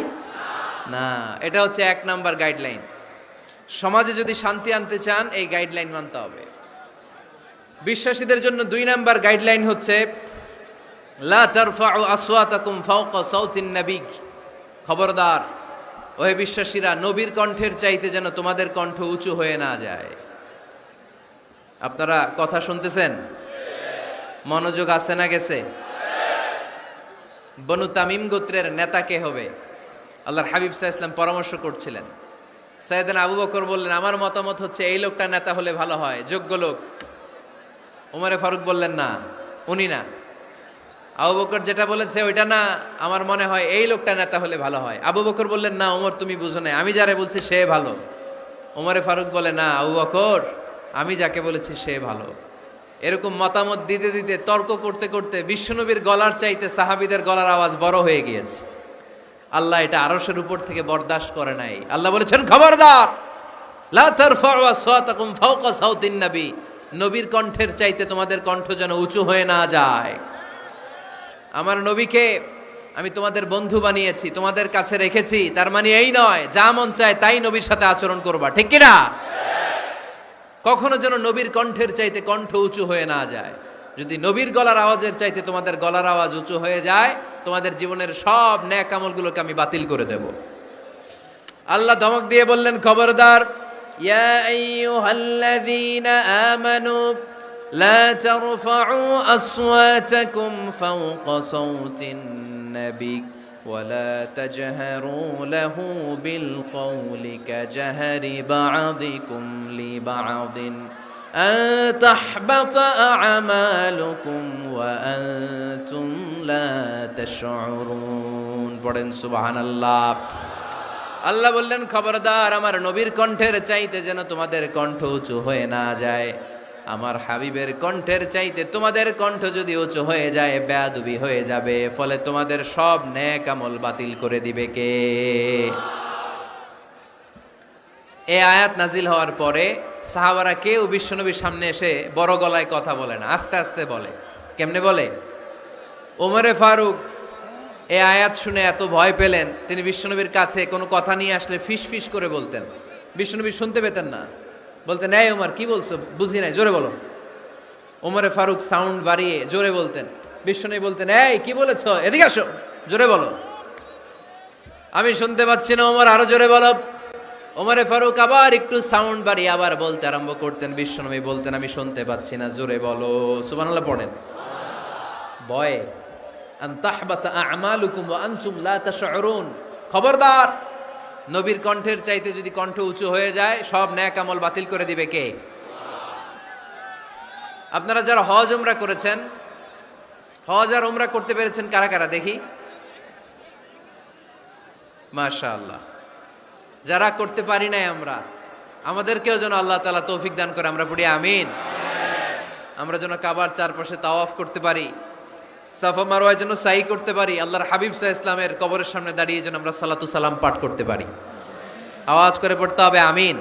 না। এটা হচ্ছে 1 নাম্বার গাইডলাইন। সমাজে যদি শান্তি আনতে চান এই গাইডলাইন মানতে হবে। বিশ্বাসীদের জন্য 2 নাম্বার গাইডলাইন হচ্ছে লা তারফাউ আসওয়াতাকুম ফাওকা সাউতিন নবী। খবরদার ওহে বিশ্বাসীরা, নবীর কণ্ঠের চাইতে যেন তোমাদের কণ্ঠ উঁচু হয়ে না যায়। আপনারা কথা শুনতেছেন? মনোযোগ আছে না গেছে? বনু তামিম গোত্রের নেতা কে হবে? আল্লাহর হাবিব সাল্লাল্লাহু আলাইহি ওয়াসাল্লাম পরামর্শ করছিলেন। সাইয়েদনা আবু বকর বললেন আমার মতামত হচ্ছে এই লোকটা নেতা হলে ভালো হয়, যোগ্য লোক। ওমরে ফারুক বললেন না, উনি না। আবু বকর যেটা বলেছে ওইটা না, আমার মনে হয় এই লোকটা নেতা হলে ভালো হয়। আবু বকর বললেন না ওমর তুমি বুঝো না, আমি যারে বলছি সে ভালো। ওমরে ফারুক বলে না আবু বকর, আমি যাকে বলেছি সে ভালো। এরকম মতামত দিতে দিতে, তর্ক করতে করতে বিশ্বনবীর গলার চাইতে সাহাবীদের গলার আওয়াজ বড় হয়ে গিয়েছে। আল্লাহ এটা আরশের উপর থেকে বরদাস্ত করে নাই। আল্লাহ বলেছেন খবরদার, লা তারফাউ আসওয়াতাকুম ফাওকা সাউতিন নবী, নবীর কণ্ঠের চাইতে তোমাদের কণ্ঠ যেন উঁচু হয়ে না যায়। আমার নবীকে আমি তোমাদের বন্ধু বানিয়েছি, তোমাদের কাছে রেখেছি, তার মানে এই নয় যা মন চায় তাই নবীর সাথে আচরণ করবা, ঠিক কিনা? কখনো যেন নবীর কণ্ঠের চাইতে কণ্ঠ উঁচু হয়ে না যায়। যদি নবীর গলার আওয়াজের চাইতে তোমাদের গলার আওয়াজ উঁচু হয়ে যায়, তোমাদের জীবনের সব নেক আমলগুলোকে আমি বাতিল করে দেব। আল্লাহ ধমক দিয়ে বললেন খবরদার, ইয়া আইয়ুহাল্লাযীনা আমানু লা তারফাউ আসওয়াতাকুম ফাওকা সাউতিন নবী ওয়ালা তাজহারু লাহু বিল কওলি কাজহারি বা'দিকুম লিবা'দিন আন তাহবাতা আ'মালুকুম ওয়া আনতুম লা তাশউরুন। পড়েন সুবহানাল্লাহ। আল্লাহ বললেন খবরদার, আমার নবীর কণ্ঠের চাইতে যেন তোমাদের কণ্ঠ উঁচু হয়ে না যায়। আমার হাবিবের কণ্ঠের চাইতে তোমাদের কণ্ঠ যদি উঁচু হয়ে যায় বেয়াদবি হয়ে যাবে, ফলে তোমাদের সব নেক আমল বাতিল করে দিবে কে? এই আয়াত নাজিল হওয়ার পরে সাহাবারা কেউ বিশ্বনবীর সামনে এসে বড় গলায় কথা বলে না, আস্তে আস্তে বলে। কেমনে বলে? ওমরে ফারুক এই আয়াত শুনে এত ভয় পেলেন, তিনি বিশ্বনবীর কাছে কোনো কথা নিয়ে আসলে ফিস ফিস করে বলতেন। বিশ্বনবী শুনতে পেতেন না, বলতেন এই ওমর কি বলছো, বুঝি নাই, জোরে বলো। ওমরে ফারুক সাউন্ড বাড়িয়ে জোরে বলতেন। বিশ্বনবী বলতেন এই কি বলেছো, এদিকে আসো, জোরে বলো। আমি শুনতে পাচ্ছি না ওমর, আরো জোরে বলো। ওমরে ফারুক আবার একটু সাউন্ড বাড়িয়ে আবার বলতে আরম্ভ করতেন। বিশ্বনবী বলতেন আমি শুনতে পাচ্ছি না, জোরে বলো। সুবহানাল্লাহ পড়েন। ভয়ে, আন তাহবাতা আমালুকুম ওয়া আনতুম লা তাশউরুন। খবরদার, নবীর কণ্ঠের চাইতে যদি কণ্ঠ উঁচু হয়ে যায় সব নেক আমল বাতিল করে দিবে কে? আপনারা যারা হজ উমরা করেছেন, হজ আর উমরা করতে পেরেছেন কারা কারা দেখি? মাশাআল্লাহ। যারা করতে পারি নাই আমরা, আমাদেরকেও যেন আল্লাহ তাআলা তৌফিক দান করে, আমরা পড়ি আমিন। আমরা যেন কাবার চারপাশে তাওয়াফ করতে পারি, সাফা মারওয়ায় যেন সাই করতে পারি, আল্লাহর হাবিব সাল্লাল্লাহু আলাইহি ইসলামের কবরের সামনে দাঁড়িয়ে যেন আমরা সালাতু সালাম পাঠ করতে পারি। আওয়াজ করে পড়তে হবে আমিন।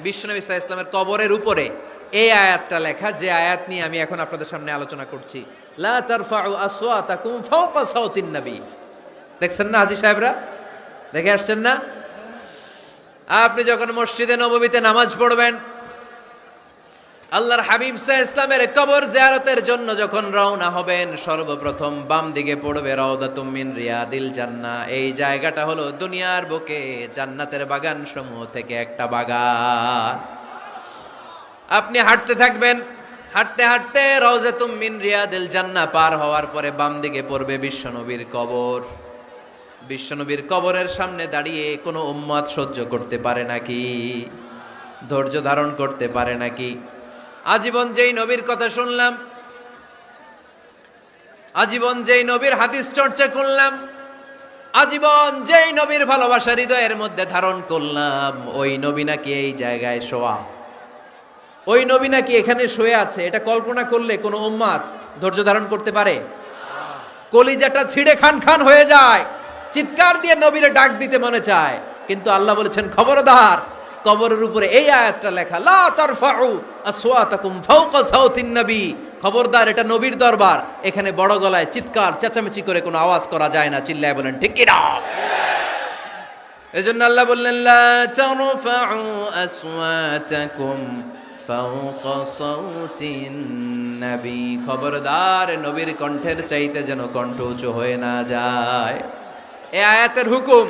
বিশ্বনবী সাল্লাল্লাহু আলাইহি ইসলামের কবরের উপরে এই আয়াতটা লেখা, যে আয়াত নিয়ে আমি এখন আপনাদের সামনে আলোচনা করছি, লা তারফাউ আসওয়াতাকুম ফাওকা সাওতিন নবী। দেখছেন না হাজী সাহেবরা, দেখে আসছেন না? আপনি যখন মসজিদে নববীতে নামাজ পড়বেন, আল্লাহর হাবিব সাল্লাল্লাহু আলাইহি ইসলামের কবর জিয়ারতের জন্য যখন রওনা হবেন, সর্বপ্রথম বাম দিকে পড়বে রাউদাতুম মিন রিয়াদিল জান্নাহ। এই জায়গাটা হলো দুনিয়ার বুকে জান্নাতের বাগান সমূহ থেকে একটা বাগান। আপনি হাঁটতে থাকবেন, হাঁটতে হাঁটতে রাউজাতুম মিন রিয়াদিল জান্নাহ পার হওয়ার পরে বাম দিকে পড়বে বিশ্বনবীর কবর। বিশ্বনবীর কবরের সামনে দাঁড়িয়ে কোনো উম্মত সহ্য করতে পারে নাকি? ধৈর্য ধারণ করতে পারে নাকি? আজীবন যেই নবীর কথা শুনলাম, আজীবন যেই নবীর হাদিস চর্চা করলাম, আজীবন যেই নবীর ভালোবাসা হৃদয়ের মধ্যে ধারণ করলাম, ওই নবী নাকি এই জায়গায় শোয়া, ওই নবী নাকি এখানে শুয়ে আছে, এটা কল্পনা করলে কোনো উম্মত ধৈর্য ধারণ করতে পারে? কলিজাটা ছিঁড়ে খান খান হয়ে যায়, চিৎকার দিয়ে নবীরে ডাক দিতে মনে চায়। কিন্তু আল্লাহ বলেছেন খবরদার, কবরের উপরে এই আয়াতটা লেখা, লা তারফাউ আসওয়াতাকুম ফাওকা সাওতিন নবী। খবরদার, এটা নবীর দরবার, এখানে বড় গলায় চিৎকার চেঁচামেচি করে কোনো আওয়াজ করা যায় না। চিল্লায় বলেন ঠিক কি না? এজন্য আল্লাহ বললেন, লা তারফাউ আসওয়াতাকুম ফাওকা সাওতিন নবী। খবরদার, নবীর কণ্ঠের চাইতে যেন কণ্ঠ উঁচু হয়ে না যায়। এই আয়াতের হুকুম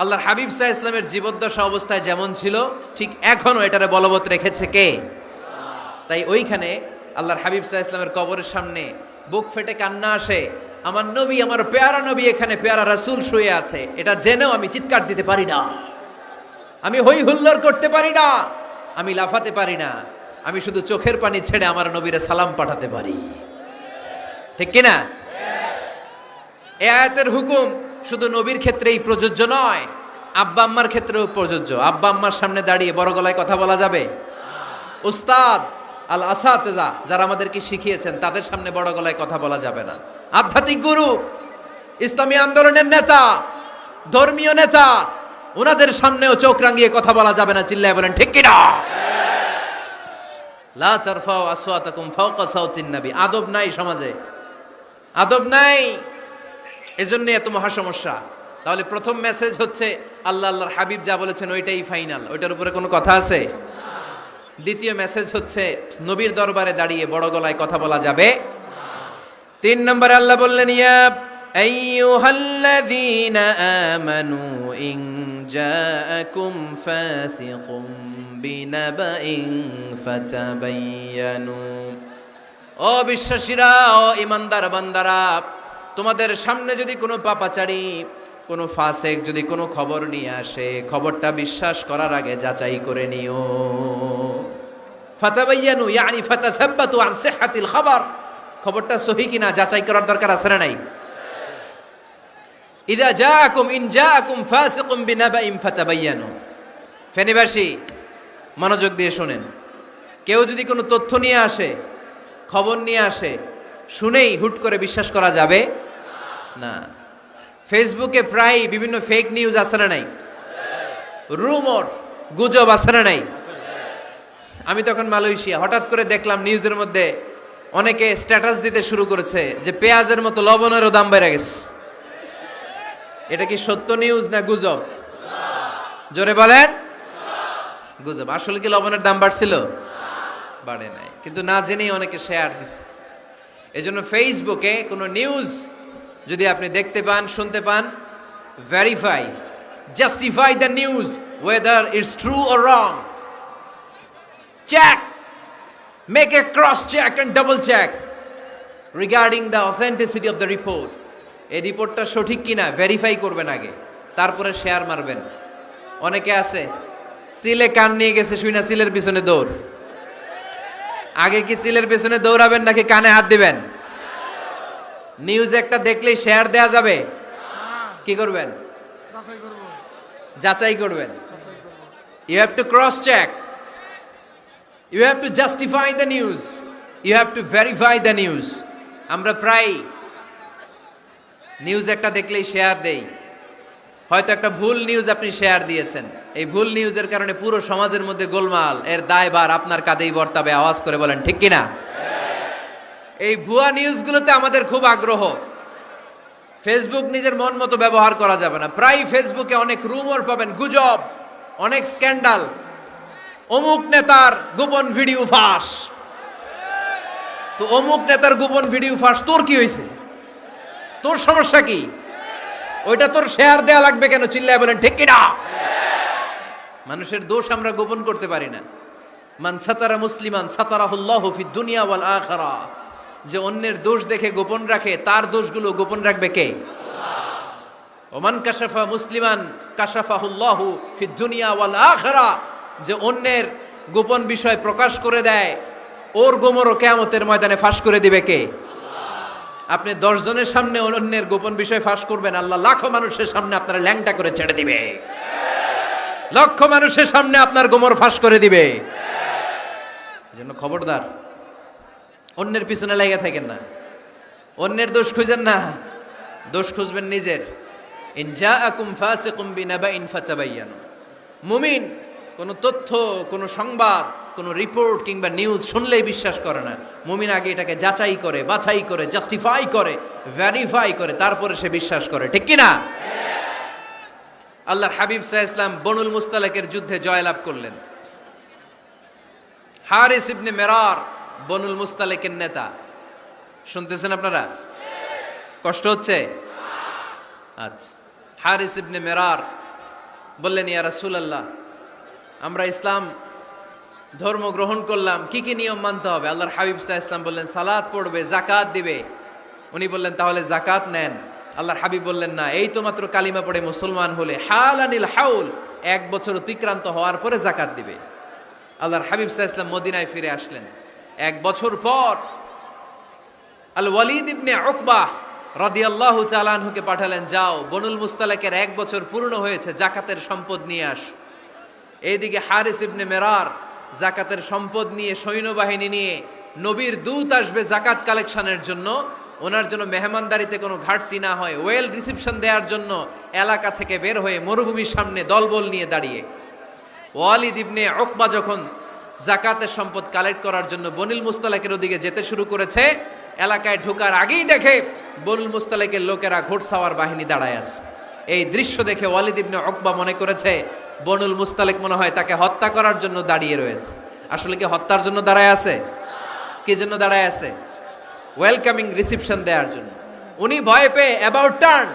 আল্লাহর হাবিব সাল্লাল্লাহু আলাইহি ইসলামের জীবদ্দশা অবস্থায় যেমন ছিল, ঠিক এখনো এটারে বলবৎ রেখেছে কে? তাই ওইখানে আল্লাহর হাবিব সাল্লাল্লাহু আলাইহি ইসলামের কবরের সামনে বুক ফেটে কান্না আসে, আমার নবী, আমার পেয়ারা নবী এখানে, পেয়ারা রাসূল শুয়ে আছে, এটা জেনেও আমি চিৎকার দিতে পারি না, আমি হই হুল্লোড় করতে পারি না, আমি লাফাতে পারি না, আমি শুধু চোখের পানি ছেড়ে আমার নবীরে সালাম পাঠাতে পারি। ঠিক কিনা? এই আয়াতের হুকুম শুধু নবীর ক্ষেত্রেই প্রযোজ্য নয়, আব্বা আম্মার ক্ষেত্রেও প্রযোজ্য। আব্বা আম্মার সামনে দাঁড়িয়ে বড় গলায় কথা বলা যাবে? উস্তাদ আল আসাতেজা যারা আমাদেরকে শিখিয়েছেন, তাদের সামনে বড় গলায় কথা বলা যাবে না। আধ্যাত্মিক গুরু, ইসলামী আন্দোলনের নেতা, ধর্মীয় নেতা, ওনাদের সামনেও চোখ রাঙিয়ে কথা বলা যাবে না। চিল্লায় বলেন ঠিক কিনা? লা তারফাউ আসওয়াতাকুম ফাওকা সাওতিন নবী। আদব নাই সমাজে, আদব নাই, এজন্য এত মহা সমস্যা। তাহলে প্রথম মেসেজ হচ্ছে আল্লাহ আল্লাহর হাবিব যা বলেছেন ওইটাই ফাইনাল, ওইটার উপরে কোনো কথা আছে? দ্বিতীয় মেসেজ হচ্ছে নবীর দরবারে দাঁড়িয়ে বড় গলায় কথা বলা যাবে। 3 নম্বরে আল্লাহ বললেন, ইয়া আইয়ুহাল্লাযীনা আমানু ইন জাআকুম ফাসিকুম বিনাবাইন ফাতাবায়ানু। ও বিশ্বাসীরা, ও ঈমানদার বান্দারা, তোমাদের সামনে যদি কোনো পাপাচারী, কোনো ফাসেক যদি কোনো খবর নিয়ে আসে, খবরটা বিশ্বাস করার আগে যাচাই করে নিও। ফাতাবায়ানু ইয়ানি ফাতাসাব্বাতু আন সিহহাতিল খবর, খবরটা সহি কিনা যাচাই করার দরকার আছে না নাই? ইযা জাআকুম ইন জাআকুম ফাসিকুম বিনাবাইন ফাতাবায়ানু। ফেনীবাসী মনোযোগ দিয়ে শুনেন, কেউ যদি কোনো তথ্য নিয়ে আসে, খবর নিয়ে আসে, শুনেই হুট করে বিশ্বাস করা যাবে না। ফেসবুকে প্রায় বিভিন্ন ফেক নিউজ আছে না নাই? রুমর, গুজব আছে না নাই? আমি তখন মালয়েশিয়া, হঠাৎ করে দেখলাম নিউজের মধ্যে অনেকে স্ট্যাটাস দিতে শুরু করেছে যে পেঁয়াজের মতো লবণেরও দাম বেড়ে গেছে। এটা কি সত্য নিউজ না গুজব? জোরে বলেন। গুজব। আসলে কি লবণের দাম বাড়ছিল? বাড়ে নাই, কিন্তু না জেনেই অনেকে শেয়ার দিছে। এজন্য ফেসবুকে কোনো নিউজ যদি আপনি দেখতে পান, শুনতে পান, verify, justify the news whether it's true or wrong. Check, make a cross check and double check. Regarding the authenticity of the report, এই রিপোর্টটা সঠিক কিনা ভেরিফাই করবেন আগে, তারপরে শেয়ার মারবেন। অনেকে আছে সিলে কান নিয়ে গেছে, শুই না সিলের পিছনে দৌড়। আগে কি সিলের পিছনে দৌড়াবেন নাকি কানে হাত দিবেন? নিউজ একটা দেখলেই শেয়ার দেয়া যাবে? কি করবেন? যাচাই করবেন। You have to cross check, you have to justify the news, you have to verify the news. আমরা প্রায় নিউজ একটা দেখলেই শেয়ার দেই। হয়তো একটা ভুল নিউজ আপনি শেয়ার দিয়েছেন, এই ভুল নিউজের কারণে পুরো সমাজের মধ্যে গোলমাল, এর দায়ভার আপনার কাঁধেই বর্তাবে। আওয়াজ করে বলেন ঠিক কিনা? এই ভুয়া নিউজগুলোতে আমাদের খুব আগ্রহ। ফেসবুক নিজের মন মতো ব্যবহার করা যাবে না। প্রায় ফেসবুকে অনেক রুমর পাবেন, গুজব, অনেক স্ক্যান্ডাল। অমুক নেতার গোপন ভিডিও ফাঁস। তো অমুক নেতার গোপন ভিডিও ফাঁস, তোর কি হয়েছে? তোর সমস্যা কি? ওইটা তোর শেয়ার দেয়া লাগবে কেন? চিল্লায় বলেন ঠিক কিনা? মানুষের দোষ আমরা গোপন করতে পারি না। মান সাতারা মুসলিমান সাতারাহুল্লাহু ফিদ দুনিয়া ওয়াল আখিরাহ। যে অন্যের দোষ দেখে গোপন রাখে, তার দোষগুলো গোপন রাখবে কে? আল্লাহ। ওমান কাশাফা মুসলিমান কাশাফাহুল্লাহু ফিদ দুনিয়া ওয়াল আখিরাহ। যে অন্যের গোপন বিষয় প্রকাশ করে দেয়, ওর গোমরও কিয়ামতের ময়দানে ফাঁস করে দিবে কে? আপনি 10 জনের সামনে অন্যের গোপন বিষয় ফাঁস করবেন, আল্লাহ লাখো মানুষের সামনে আপনার ল্যাংটা করে ছেড়ে দিবে। লক্ষ মানুষের সামনে আপনার গোমর ফাঁস করে দিবে। এজন্য খবরদার, অন্যের পিছনে লেগে থাকেন না, অন্যের দোষ খুঁজেন না, দোষ খুঁজবেন নিজের। ইন জাআকুম ফাসিকুম বিনাবাইন ফাতাবায়ানু। মুমিন কোন তথ্য, কোন সংবাদ, কোন রিপোর্ট কিংবা নিউজ শুনলেই বিশ্বাস করে না। মুমিন আগে এটাকে যাচাই করে, বাছাই করে, জাস্টিফাই করে, ভেরিফাই করে, তারপরে সে বিশ্বাস করে। ঠিক কি না? আল্লাহর হাবিব সাল্লাল্লাহু আলাইহি ওয়াসাল্লাম বনুল মুস্তালিকের যুদ্ধে জয়লাভ করলেন। হারিস ইবনে মিরার বনুল মুস্তালিকের নেতা। শুনতেছেন আপনারা? কষ্ট হচ্ছে? আচ্ছা। হারিস ইবনে মিরার বললেন, ইয়া রাসূলুল্লাহ, আমরা ইসলাম ধর্ম গ্রহণ করলাম, কি কি নিয়ম মানতে হবে? আল্লাহর হাবিব সাল্লাল্লাহু আলাইহি ওয়াসাল্লাম বললেন, সালাত পড়বে, যাকাত দিবে। উনি বললেন, তাহলে যাকাত নেন। আল্লাহর হাবিব বললেন, না, এই তো মাত্র কালিমা পড়ে মুসলমান হলে হালানিল হাউল, 1 বছর অতিক্রান্ত হওয়ার পরে যাকাত দিবে। আল্লাহর হাবিব সাল্লাল্লাহু আলাইহি ওয়াসাল্লাম মদিনায় ফিরে আসলেন। 1 বছর পর আল ওয়ালিদ ইবনে উকবাহ রাদিয়াল্লাহু তাআলা আনহুকে পাঠালেন, যাও বনুল মুস্তালিকের 1 বছর পূর্ণ হয়েছে, যাকাতের সম্পদ নিয়ে আস। এইদিকে হারিস ইবনে মিরার যাকাতের সম্পদ নিয়ে, সৈন্যবাহিনী নিয়ে, নবীর দূত আসবে যাকাত কালেকশনের জন্য, ওনার জন্য মেহমানদারিতে কোনো ঘাটতি না হয়, ওয়েল রিসিপশন দেওয়ার জন্য এলাকা থেকে বের হয়ে মরুভূমির সামনে দলবল নিয়ে দাঁড়িয়ে। ওয়ালিদ ইবনে উকবা যখন যাকাতের সম্পদ কালেক্ট করার জন্য বনুল মুস্তালিকের ওদিকে যেতে শুরু করেছে, এলাকায় ঢোকার আগেই দেখে বনুল মুস্তালিকের লোকেরা ঘোড়সাওয়ার বাহিনী দাঁড়ায় আছে। এই দৃশ্য দেখে ওয়ালিদ ইবনে উকবা মনে করেছে বনুল মুস্তালিক মনে হয় তাকে হত্যা করার জন্য দাঁড়িয়ে রয়েছে। আসলে কি হত্যার জন্য দাঁড়ায় আছে? কি জন্য দাঁড়ায় আছে? ওয়েলকামিং রিসিপশন দেওয়ার জন্য। উনি ভয় পেয়ে অ্যাবাউট টার্ন,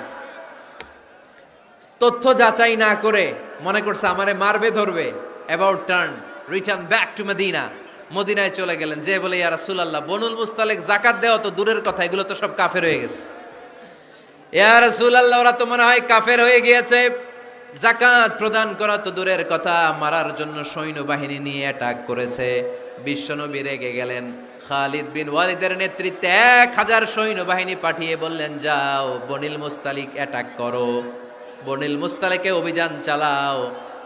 তথ্য যাচাই না করে মনে করছে আমারে মারবে, ধরবে, about turn, return back to Medina. মদিনায় চলে গেলেন, যে বলে, ইয়া রাসূলুল্লাহ, বনুল মুস্তালিক যাকাত দেওয়া তো দূরের কথা, এগুলো তো সব কাফের হয়ে গেছে। ইয়া রাসূলুল্লাহ, ওরা তো মনে হয় কাফের হয়ে গিয়েছে, যাকাত প্রদান করা তো দূরের কথা, মারার জন্য সৈন্যবাহিনী নিয়ে অ্যাটাক করেছে। বিশ্বনবী রেগে গেলেন। খালিদ বিন ওয়ালিদের নেতৃত্বে 1000 সৈন্যবাহিনী পাঠিয়ে বললেন, যাও বনুল মুস্তালিক অ্যাটাক করো, বনুল মুস্তালিকে অভিযান চালাও।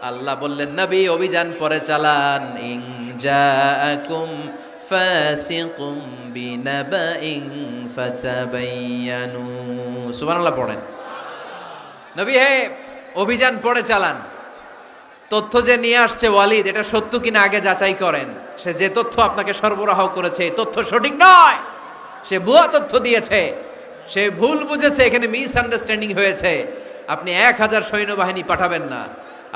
আল্লাহ বললেন, নবী অভিযান পরে চালান। ইন জাআকুম ফাসিকুম বিনাবাইন ফাতাবায়ানু। সুবহানাল্লাহ পড়েন। নবী হে, অভিযান পরে চালান। তথ্য যে নিয়ে আসছে ওয়ালিদ, এটা সত্য কিনা আগে যাচাই করেন। সে যে তথ্য আপনাকে সরবরাহ করেছে, এই তথ্য সঠিক নয়, সে ভুয়া তথ্য দিয়েছে, সে ভুল বুঝেছে, এখানে মিস আন্ডারস্ট্যান্ডিং হয়েছে। আপনি 1000 সৈন্যবাহিনী পাঠাবেন না।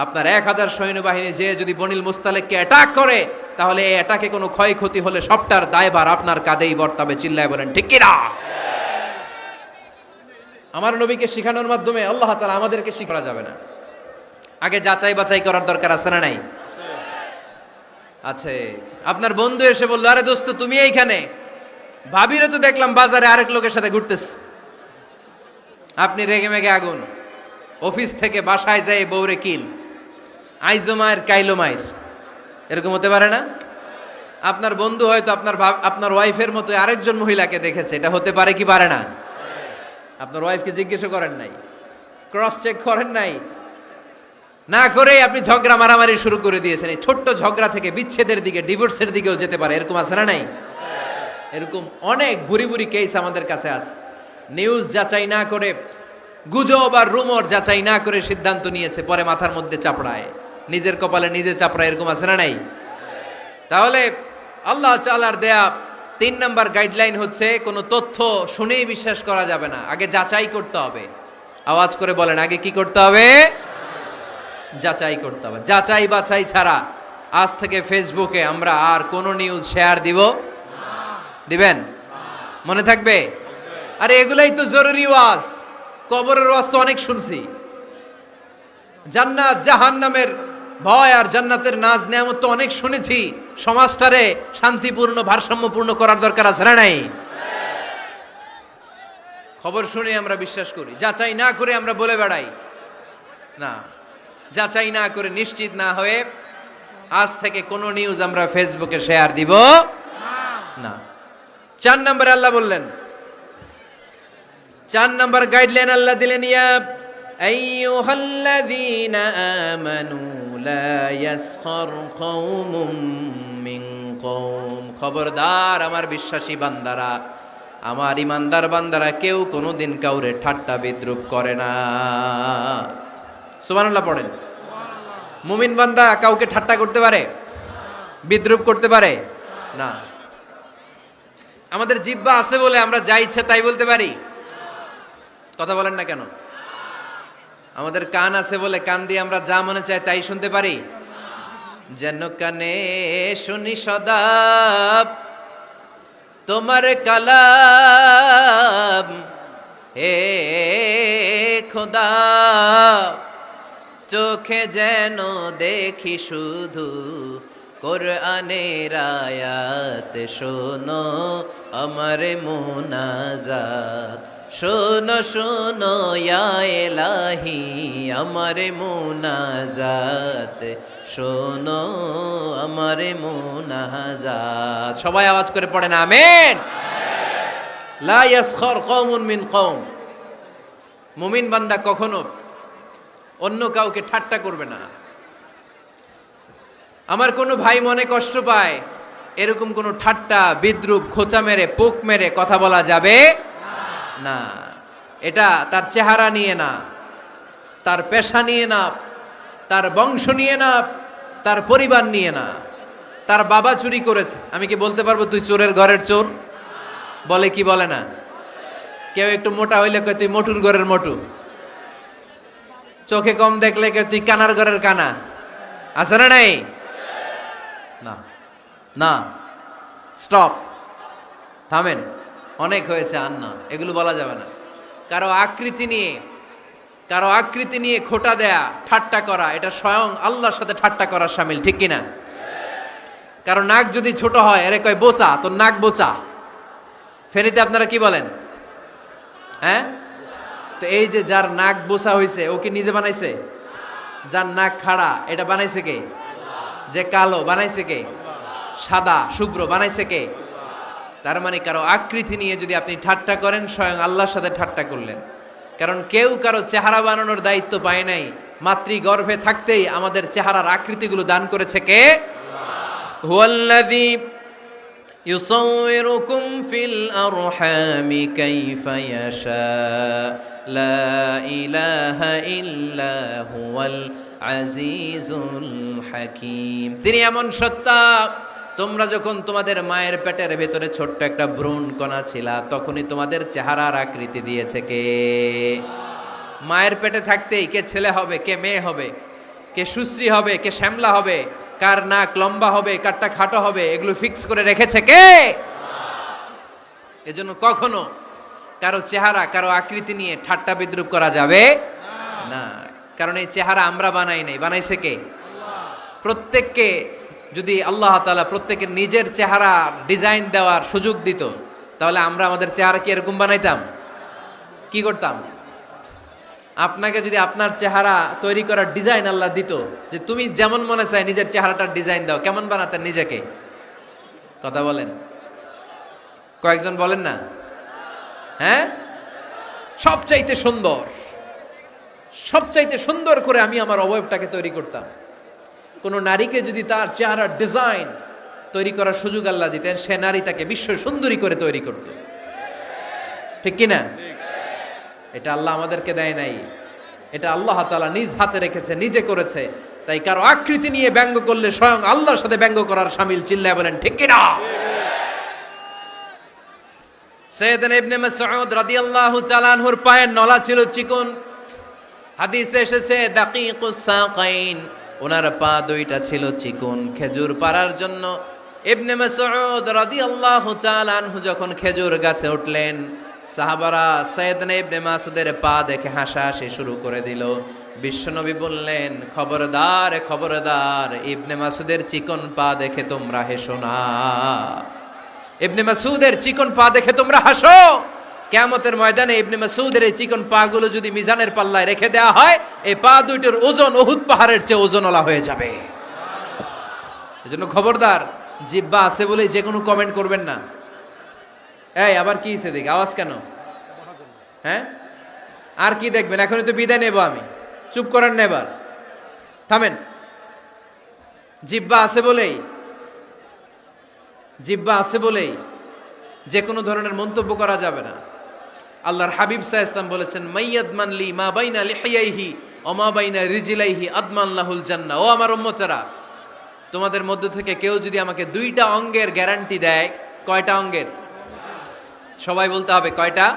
আপনার 1000 সৈন্যবাহিনী যে যদি বনুল মুস্তালিককে অ্যাটাক করে, তাহলে এই অ্যাটাকে কোনো ক্ষয়ক্ষতি হলে সবটার দায়ভার আপনার কাঁধেই বর্তাবে। চিল্লায় বলেন ঠিক কিনা? আমার নবীকে শিখানোর মাধ্যমে আল্লাহ তাআলা আমাদেরকে শিখা যাবে না। আগে যাচাই বাছাই করার দরকার আছে না নাই? আছে। আপনার বন্ধু এসে বলল, আরে দোস্ত তুমি এইখানে, ভাবিরে তো দেখলাম বাজারে আরেক লোকের সাথে ঘুরতেছে, আপনি রেগে মেগে আগুন, অফিস থেকে বাসায় যায় বউরে কিল, আইজো মায়ের কাইলো মায়ের, এরকম হতে পারে না? আপনার বন্ধু হয়তো আপনার ওয়াইফের মতো আরেকজন মহিলাকে দেখেছে, এটা হতে পারে কি পারে না? আপনার ওয়াইফকে জিজ্ঞেস করেন নাই, ক্রস চেক করেন নাই, না করে আপনি ঝগড়া মারামারি শুরু করে দিয়েছেন। এই ছোট্ট ঝগড়া থেকে বিচ্ছেদের দিকে, ডিভোর্সের দিকেও যেতে পারে, এরকম আছে না নাই? এরকম অনেক বুড়ি বুড়ি কেস আমাদের কাছে আছে। নিউজ যাচাই না করে, গুজব আর রুমর যাচাই না করে সিদ্ধান্ত নিয়েছে, পরে মাথার মধ্যে চাপড়ায়, নিজের কপালে নিজে চাপড়ায়, এরকম আছে না নাই? তাহলে আল্লাহ তাআলার দেয়া 3 নাম্বার গাইডলাইন হচ্ছে, কোনো তথ্য শুনেই বিশ্বাস করা যাবে না, আগে যাচাই করতে হবে। আওয়াজ করে বলেন, আগে কি করতে হবে? যাচাই করতে হবে। যাচাই বাছাই ছাড়া আজ থেকে ফেসবুকে আমরা আর কোনো নিউজ শেয়ার দিব? দিবেন? মনে থাকবে? আরে এগুলাই তো জরুরি ওয়াজ। কবরের ওয়াজ তো অনেক শুনছি, জান্নাত জাহান্নামের ভয় আর জান্নাতের নাজ নেয়ামত তো অনেক শুনেছি। সমাজটারে শান্তিপূর্ণ ভারসাম্যপূর্ণ করার দরকার আছে না নাই? খবর শুনে আমরা বিশ্বাস করি, যাচাই না করে আমরা বলে বেড়াই না। যাচাই না করে, নিশ্চিত না হয়ে আজ থেকে কোনো নিউজ আমরা ফেসবুকে শেয়ার দিব না। 4 নম্বরে আল্লাহ বললেন, 4 নম্বর গাইডলাইন আল্লাহ দিলেন, ইয়া আইয়ুহাল্লাযীনা আমানু লা ইয়াসখার কওমুম মিন কওম। খবরদার আমার বিশ্বাসী বান্দারা, আমার ইমানদার বান্দারা, কেউ কোনোদিন কাউরে ঠাট্টা বিদ্রুপ করে না। সুবহানাল্লাহ পড়েন। মুমিন বান্দা কাউকে ঠাট্টা করতে পারে, বিদ্রুপ করতে পারে না। আমাদের জিহ্বা আছে বলে আমরা যা ইচ্ছে তাই বলতে পারি? কথা বলেন না কেন? আমাদের কান আছে বলে কান দিয়ে আমরা যা মনে চাই তাই শুনতে পারি? যেন কানে শুনি সদা তোমার কালাম, হে খোদা, চোখে যেন দেখি শুধু কোরআনের আয়াত, শোনো আমার মুনাজাত, শোনো শোনো ইয়া ইলাহি আমার মুনাজাত, শোনো আমার মুনাজাত। সবাই আওয়াজ করে পড়েন আমিন। লা ইয়াসখার কওমুন মিন কওম। মুমিন বান্দা কখনো অন্য কাউকে ঠাট্টা করবে না। আমার কোনো ভাই মনে কষ্ট পায়, এরকম কোনো ঠাট্টা বিদ্রুপ খোঁচা মেরে পোক মেরে কথা বলা যাবে না। এটা তার চেহারা নিয়ে না, তার পেশা নিয়ে না, তার বংশ নিয়ে না, তার পরিবার নিয়ে না। তার বাবা চুরি করেছে, আমি কি বলতে পারবো তুই চোরের ঘরের চোর? বলে কি বলে না? কেউ একটু মোটা হইলে কয় তুই মোটুর ঘরের মোটু, চোখে কম দেখলে কেউ তুই কানার ঘরের কানা। আছে না নাই? না না, স্টপ, থামেন, অনেক হয়েছে, আর না, এগুলো বলা যাবে না। কারো আকৃতি নিয়ে খোটা দেয়া, ঠাট্টা করা, এটা স্বয়ং আল্লাহর সাথে ঠাট্টা করার শামিল, ঠিক কিনা? কারো নাক যদি ছোট হয়, এরে কয় বোচা, তোর নাক বোচা। ফেনীতে আপনারা কি বলেন? হ্যাঁ, তো এই যে যার নাক বোচা হয়েছে, ও কি নিজে বানাইছে? যার নাক খাড়া, এটা বানাইছে কে? যে কালো, বানাইছে কে? সাদা শুভ্র, বানাইছে কে? তার মানে কারো আকৃতি নিয়ে যদি আপনি ঠাট্টা করেন, স্বয়ং আল্লাহর সাথে ঠাট্টা করলেন। কারণ কেউ কারো চেহারা বানানোর দায়িত্ব পায় নাই। মাতৃগর্ভে থাকতেই আমাদের চেহারার আকৃতিগুলো দান করেছে কে? হুয়াল্লাযী ইউসাউইরুকুম ফিল আরহামি কাইফা ইয়াশা লা ইলাহা ইল্লা হুয়াল আজিজুল হাকীম। তিনি এমন সত্তা, তোমরা যখন তোমাদের মায়ের পেটের ভেতরে ছোট্ট একটা ভ্রূণ কণা ছিলা, তখনই তোমাদের চেহারার আকৃতি দিয়েছে কে? মায়ের পেটে থাকতেই কে ছেলে হবে, কে মেয়ে হবে, কে সুশ্রী হবে, কে শ্যামলা হবে, কার নাক লম্বা হবে, কারটা খাটো হবে, এগুলো ফিক্স করে রেখেছে কে? এজন্য কখনো কারো চেহারা, কারো আকৃতি নিয়ে ঠাট্টা বিদ্রুপ করা যাবে না। কারণ এই চেহারা আমরা বানাই নাই, বানাইছে কে? প্রত্যেককে যদি আল্লাহ তাআলা প্রত্যেকের নিজের চেহারা ডিজাইন দেওয়ার সুযোগ দিত, তাহলে আমরা আমাদের চেহারা কি এরকম বানাইতাম? কি করতাম? আপনাকে যদি আপনার চেহারা তৈরি করার ডিজাইন আল্লাহ দিত, যে তুমি যেমন মনে চাই নিজের চেহারাটার ডিজাইন দাও, কেমন বানাতেন নিজেকে? কথা বলেন, কয়েকজন বলেন না? হ্যাঁ, সবচাইতে সুন্দর, সবচাইতে সুন্দর করে আমি আমার অবয়বটাকে তৈরি করতাম। কোন নারীকে যদি তার চেহারার ডিজাইন তৈরি করার সুযোগ আল্লাহ দিতেন, সে নারী তাকে বিশ্ব সুন্দরী করে তৈরি করত। ঠিক কিনা? এটা আল্লাহ আমাদেরকে দেয় নাই, এটা আল্লাহ তাআলা নিজ হাতে রেখেছে, নিজে করেছে। তাই কারো আকৃতি নিয়ে ব্যঙ্গ করলে স্বয়ং আল্লাহর সাথে ব্যঙ্গ করার শামিল। চিল্লায় বলেন ঠিক কিনা? সাইয়েদনা ইবনে মাসউদ রাদিয়াল্লাহু তাআলা আনহুর পায়ের নলা ছিল চিকন। হাদিসে এসেছে দাকিকুস সাকাইন, ওনার পা দুইটা ছিল চিকন। খেজুর পাড়ার জন্য ইবনে মাসউদ রাদিয়াল্লাহু তাআলা আনহু যখন খেজুর গাছে উঠলেন, সাহাবারা সাইয়েদনা ইবনে মাসউদের পা দেখে হাসাহাসি শুরু করে দিল। বিশ্বনবী বললেন, খবরদার খবরদার, ইবনে মাসউদের চিকন পা দেখে তোমরা হেসো না। ইবনে মাসউদের চিকন পা দেখে তোমরা হাসো। কিয়ামতের ময়দানে ইবনে মাসউদের এই চিকন পা গুলো যদি মিজানের পাল্লায় রেখে দেওয়া হয়, এই পা দুইটার ওজন উহুদ পাহাড়ের চেয়ে ওজনওয়ালা হয়ে যাবে। এজন্য খবরদার, জিহ্বা আছে বলে যে কোনো কমেন্ট করবেন না। এই আবার কি হইছে দেখ, আওয়াজ কেন? হ্যাঁ, আর কি দেখবেন? এখনই তো বিদায় নেব আমি, চুপ করেন না, এবার থামেন। জিহ্বা আছে বলেই, জিহ্বা আছে বলেই যে কোনো ধরনের মন্তব্য করা যাবে না। আল্লাহর হাবিব সাল্লাল্লাহু আলাইহি ওয়াসাল্লাম বলেছেন, মাইয়াদমান লি মা বাইনা লিহিয়াইহি ওয়া মা বাইনা রিজলাইহি আদমান লাহুল জান্নাহ। ও আমার উম্মতেরা, তোমাদের মধ্য থেকে কেউ যদি আমাকে দুইটা অঙ্গের গ্যারান্টি দেয়, কয়টা অঙ্গের? সবাই বলতে হবে, কয়টা?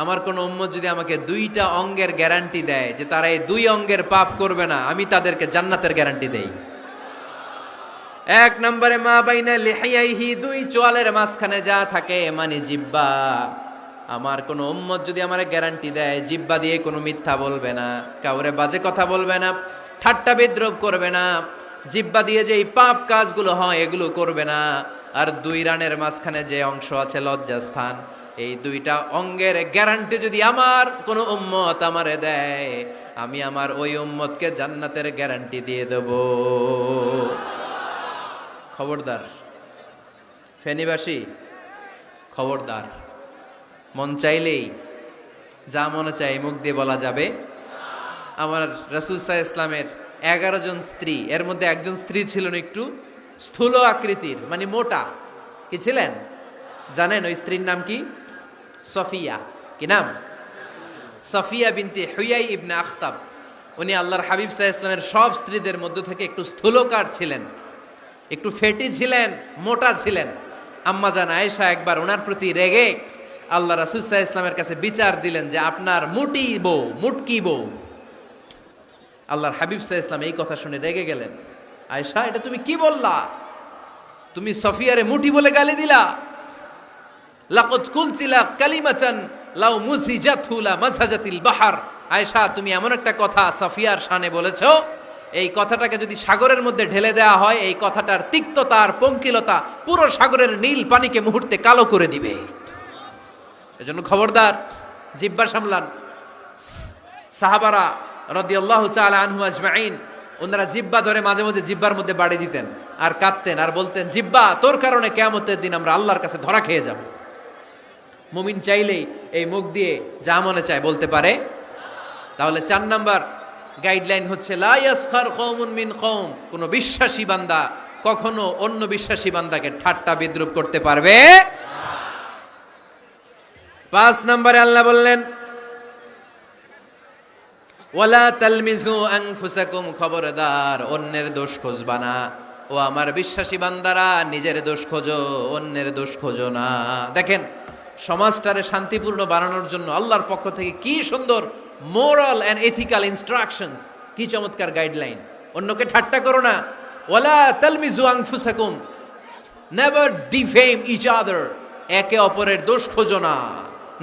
আমার কোন উম্মত যদি আমাকে দুইটা অঙ্গের গ্যারান্টি দেয় যে তারা এই দুই অঙ্গের পাপ করবে না, আমি তাদেরকে জান্নাতের গ্যারান্টি দেই। এক নম্বরে মা বাইনা লিহিয়াইহি, দুই চোয়ালের মাঝখানে যা থাকে মানে জিহ্বা। আমার কোন উম্মত যদি আমার গ্যারান্টি দেয় জিহ্বা দিয়ে কোনো মিথ্যা বলবে না, কাউরে বাজে কথা বলবে না, ঠাট্টা বিদ্রূপ করবে না, জিহ্বা দিয়ে যে এই পাপ কাজগুলো হয় এগুলো করবে না, আর দুই রানের মাঝখানে যে অংশ আছে লজ্জাস্থান, এই দুইটা অঙ্গের গ্যারান্টি যদি আমার কোন উম্মত আমারে দেয়, আমি আমার ওই উম্মতকে জান্নাতের গ্যারান্টি দিয়ে দেব। খবরদার ফেনীবাসী, খবরদার। মন চাইলেই যা মনে চাই মুখ দিয়ে বলা যাবে। আমার রাসূল সাল্লাল্লাহু আলাইহি ইসলামের 11 জন স্ত্রী, এর মধ্যে একজন স্ত্রী ছিলেন একটু স্থূল আকৃতির, মানে মোটা। কি ছিলেন জানেন? ওই স্ত্রীর নাম কি? সফিয়া। কি নাম? সফিয়া বিনতে হুয়াই ইবনে আখতাব। উনি আল্লাহর হাবিব সাল্লাল্লাহু আলাইহি ইসলামের সব স্ত্রীদের মধ্য থেকে একটু স্থূলকার ছিলেন, একটু ফেটি ছিলেন, মোটা ছিলেন। আম্মা জান আয়েশা একবার ওনার প্রতি রেগে আল্লাহ রাসূল সাল্লাল্লাহু আলাইহি ইসলামের কাছে বিচার দিলেন যে আপনার মুটি বউ, মুটকি বউ। আল্লাহর হাবিব সাল্লাল্লাহু আলাইহি ইসলাম এই কথা শুনে রেগে গেলেন। আয়েশা, এটা তুমি কি বললা? তুমি সফিয়ারে মুটি বলে গালি দিলা। লাকাদ কুলতিলা কালিমাতান লাউ মুসিজাতহু লা মাসাজাতিল বাহর। আয়েশা, তুমি এমন একটা কথা সফিয়ার শানে বলেছো, এই কথাটাকে যদি সাগরের মধ্যে ঢেলে দেওয়া হয়, এই কথাটার তিক্ততা আর পঙ্কিলতা পুরো সাগরের নীল পানিকে মুহূর্তে কালো করে দিবে। এজন্য খবরদার, জিহ্বা সামলান। সাহাবারা রাদিয়াল্লাহু তাআলা আনহু আজমাইন, ওনারা জিহ্বা ধরে মাঝে মাঝে জিহ্বার মধ্যে বাড়ি দিতেন আর কাঁদতেন আর বলতেন, জিহ্বা, তোর কারণে কিয়ামতের দিন আমরা আল্লাহর কাছে ধরা খেয়ে যাব। মুমিন চাইলেই এই মুখ দিয়ে যা মনে চায় বলতে পারে। তাহলে 4 নাম্বার গাইডলাইন হচ্ছে, লা ইয়াসখার কওমুন মিন কওম, কোন বিশ্বাসী বান্দা কখনো অন্য বিশ্বাসী বান্দাকে ঠাট্টা বিদ্রূপ করতে পারবে না। 5 নম্বরে আল্লাহ বললেন, ওয়ালা তালমিজু আনফুসাকুম, খবরদার অন্যের দোষ খুঁজবা না। ও আমার বিশ্বাসী বান্দারা, নিজের দোষ খোঁজো, অন্যের দোষ খোঁজো না। দেখেন, সমাজটারে শান্তিপূর্ণ বানানোর জন্য আল্লাহর পক্ষ থেকে কি সুন্দর মোরাল এন্ড এথিক্যাল ইনস্ট্রাকশনস, কি চমৎকার গাইডলাইন। অন্যকে ঠাট্টা করো না। ওয়ালা তালমিজু আনফুসাকুম, নেভার ডিফেম ইচ আদার, একে অপরের দোষ খোঁজো না,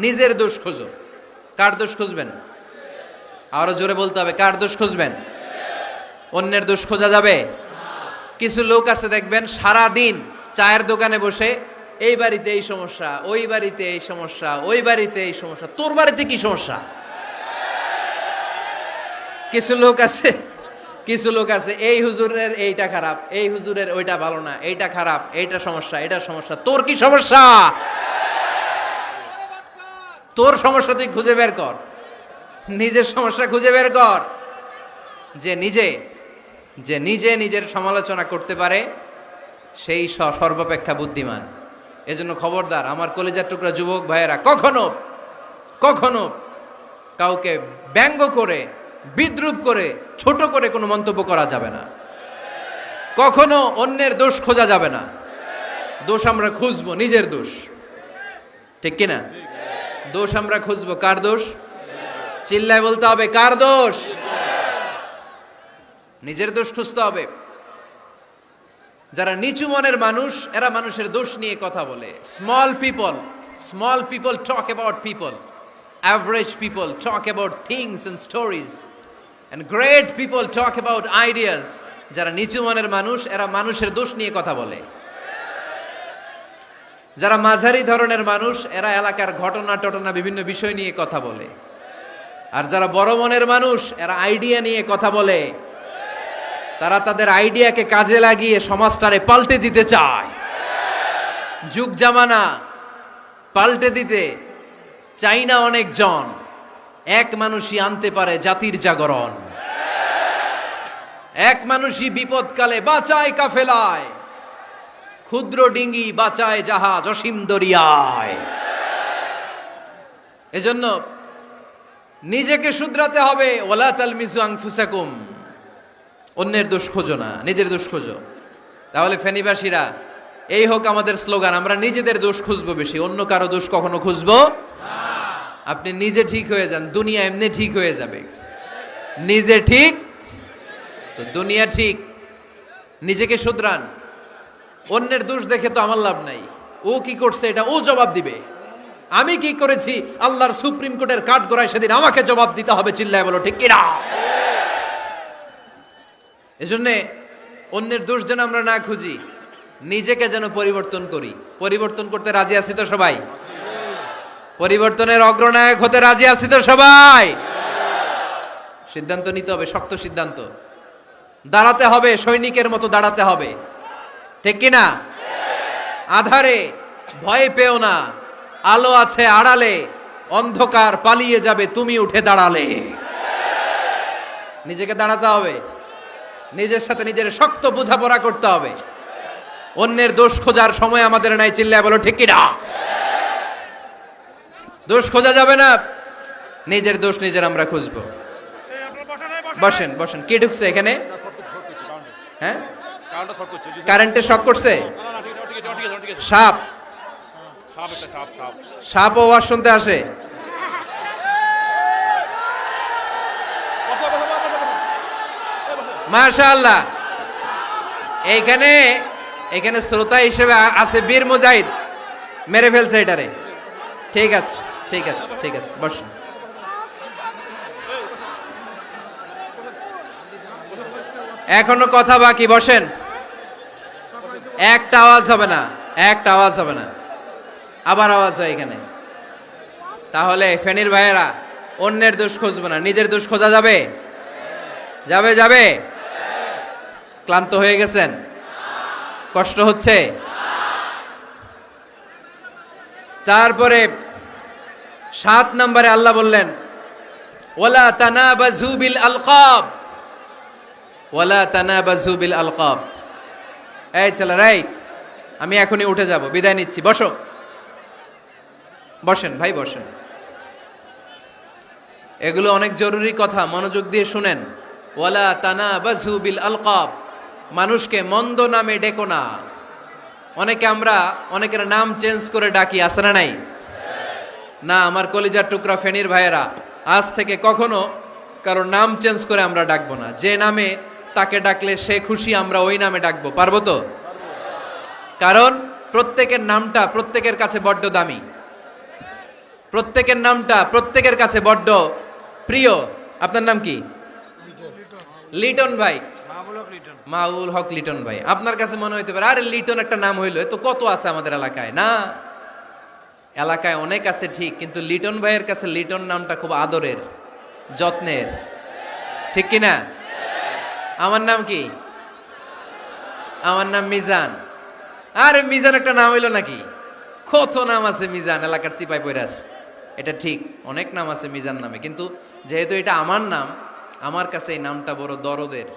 নিজের দোষ খোঁজো। কার দোষ খুঁজবেন? আরো জোরে বলতে হবে, কার দোষ খুঁজবেন? অন্যের দোষ খোঁজা যাবে? কিছু লোক আছে দেখবেন সারা দিন চায়ের দোকানে বসে এই বাড়িতে এই সমস্যা, ওই বাড়িতে এই সমস্যা, ওই বাড়িতে এই সমস্যা। তোর বাড়িতে কি সমস্যা? কিছু লোক আছে এই হুজুরের এইটা খারাপ, এই হুজুরের ওইটা ভালো না, এইটা খারাপ, এইটা সমস্যা, এটা সমস্যা। তোর কি সমস্যা? তোর সমস্যা তুই খুঁজে বের কর, নিজের সমস্যা খুঁজে বের কর। যে নিজে নিজের সমালোচনা করতে পারে সেই সর্বাপেক্ষা বুদ্ধিমান। এজন্য খবরদার আমার কলিজার টুকরা যুবক ভাইয়েরা, কখনো কাউকে ব্যঙ্গ করে, বিদ্রূপ করে, ছোট করে কোনো মন্তব্য করা যাবে না। কখনো অন্যের দোষ খোঁজা যাবে না। দোষ আমরা খুঁজবো, নিজের দোষ, ঠিক কিনা? দোষ আমরা খুঁজবো, কার দোষ? চিল্লায় বলতে হবে, কার দোষ? নিজের দোষ খুঁজতে হবে। যারা নিচু মনের মানুষ, এরা মানুষের দোষ নিয়ে কথা বলে। Small people talk about people, average people talk about things and stories, and great people talk about ideas. যারা নিচু মনের মানুষ, এরা মানুষের দোষ নিয়ে কথা বলে। যারা মাঝারি ধরনের মানুষ, এরা এলাকার ঘটনা বিভিন্ন বিষয় নিয়ে কথা বলে। আর যারা বড় মনের মানুষ, এরা আইডিয়া নিয়ে কথা বলে। তারা তাদের আইডিয়াকে কাজে লাগিয়ে সমাজটারে পাল্টে দিতে চায়। যুগ জামানা পাল্টে দিতে চাই না অনেকজন, এক মানুষই আনতে পারে জাতির জাগরণ। এক মানুষই বিপদকালে বাঁচায় কাফেলায়, ক্ষুদ্র ডিঙ্গি বাঁচায় জাহাজ অসীম দরিয়ায়। এজন্য নিজেকে শুধরাতে হবে। ওয়ালা তালমিজু আনফুসাকুম, অন্যের দোষ খোঁজো না, নিজের দোষ খোঁজো। তাহলে ফেনীবাসীরা, এই হোক আমাদের স্লোগান, আমরা নিজেদের দোষ খুঁজবো বেশি, অন্য কারো দোষ কখনো খুঁজবো। আপনি নিজে ঠিক হয়ে যান, দুনিয়া এমনি ঠিক হয়ে যাবে। নিজে ঠিক তো দুনিয়া ঠিক। নিজেকে শুধরান। অন্যের দোষ দেখে তো আমার লাভ নাই। ও কি করছে এটা ও জবাব দিবে, আমি কি করেছি আল্লাহর সুপ্রিম কোর্টের কাঠগড়ায় সেদিন আমাকে জবাব দিতে হবে। চিল্লায় বলো ঠিক কিনা? এজন্যে অন্যের দোষ যেন আমরা না খুঁজি, নিজেকে যেন পরিবর্তন করি। পরিবর্তন করতে রাজি আছি তো সবাই? পরিবর্তনের অগ্রনায়ক হতে রাজি আছি তো সবাই? সিদ্ধান্ত নিতে হবে, শক্ত সিদ্ধান্ত। দাঁড়াতে হবে, সৈনিকের মতো দাঁড়াতে হবে, ঠিক কিনা? আধারে ভয় পেও না, আলো আছে আড়ালে, অন্ধকার পালিয়ে যাবে তুমি উঠে দাঁড়ালে। নিজেকে দাঁড়াতে হবে, নিজের সাথে নিজের শক্ত বোঝাপড়া করতে হবে। অন্যের দোষ খোঁজার সময় আমাদের নাই। চিল্লায় বলো ঠিক কিনা? দোষ খোঁজা যাবে না, নিজের দোষ নিজের আমরা খুঁজবো। বসেন বসেন। কে ঢুকছে এখানে? হ্যাঁ, কারেন্টে শক করছে। সাপ সাপ আওয়াজ শুনতে আসে। মাশাআল্লাহ। এইখানে শ্রোতা হিসেবে আছে বীর মুজাহিদ, মেরে ফেলছে এটারে। ঠিক আছে ঠিক আছে ঠিক আছে, বসেন। এখনো কথা বাকি, বসেন। একটা আওয়াজ হবে না, একটা আওয়াজ হবে না। আবার আওয়াজ হয় এখানে। তাহলে ফেনীর ভাইয়েরা, অন্যের দোষ খুঁজবো না, নিজের দোষ খোঁজা যাবে? যাবে যাবে? ক্লান্ত হয়ে গেছেন? কষ্ট হচ্ছে? তারপরে 7 নম্বরে আল্লাহ বললেন, ওয়ালা তানাবাজু বিল আলকাব, ওয়ালা তানাবাজু বিল আলকাব। এই ছেলেরা, আমি এখনই উঠে যাব, বিদায় নিচ্ছি। বসো, বসেন ভাই, বসেন। এগুলো অনেক জরুরি কথা, মনোযোগ দিয়ে শুনেন। ওয়ালা তানাবাজু বিল আলকাব, মানুষকে মন্দ নামে ডেকো না। অনেকের নাম চেঞ্জ করে ডাকি, আছে না নাই? না, আমার কলিজার টুকরা ফেনীর ভাইয়েরা, আজ থেকে কখনো কারোর নাম চেঞ্জ করে আমরা ডাকবো না। যে নামে তাকে ডাকলে সে খুশি, আমরা ওই নামে ডাকবো। পারবো তো? কারণ প্রত্যেকের নামটা প্রত্যেকের কাছে বড্ড দামি, প্রত্যেকের নামটা প্রত্যেকের কাছে বড্ড প্রিয়। আপনার নাম কি? লিটন ভাই। মাউল হক লিটন ভাই। আপনার কাছে মনে হইতে পারে আরে লিটন একটা নাম হইলো, তো কত আছে আমাদের এলাকায়। না, এলাকায় অনেক আছে ঠিক, কিন্তু লিটন ভাইয়ের কাছে লিটন নামটা খুব আদরের, যত্নের, ঠিক কিনা? আমার নাম কি? আমার নাম মিজান। আরে মিজান একটা নাম হইলো নাকি? কত নাম আছে মিজান, এলাকার সিপাই পয়রাস। এটা ঠিক, অনেক নাম আছে মিজান নামে, কিন্তু যেহেতু এটা আমার নাম, আমার কাছে এই নামটা বড় দরদের,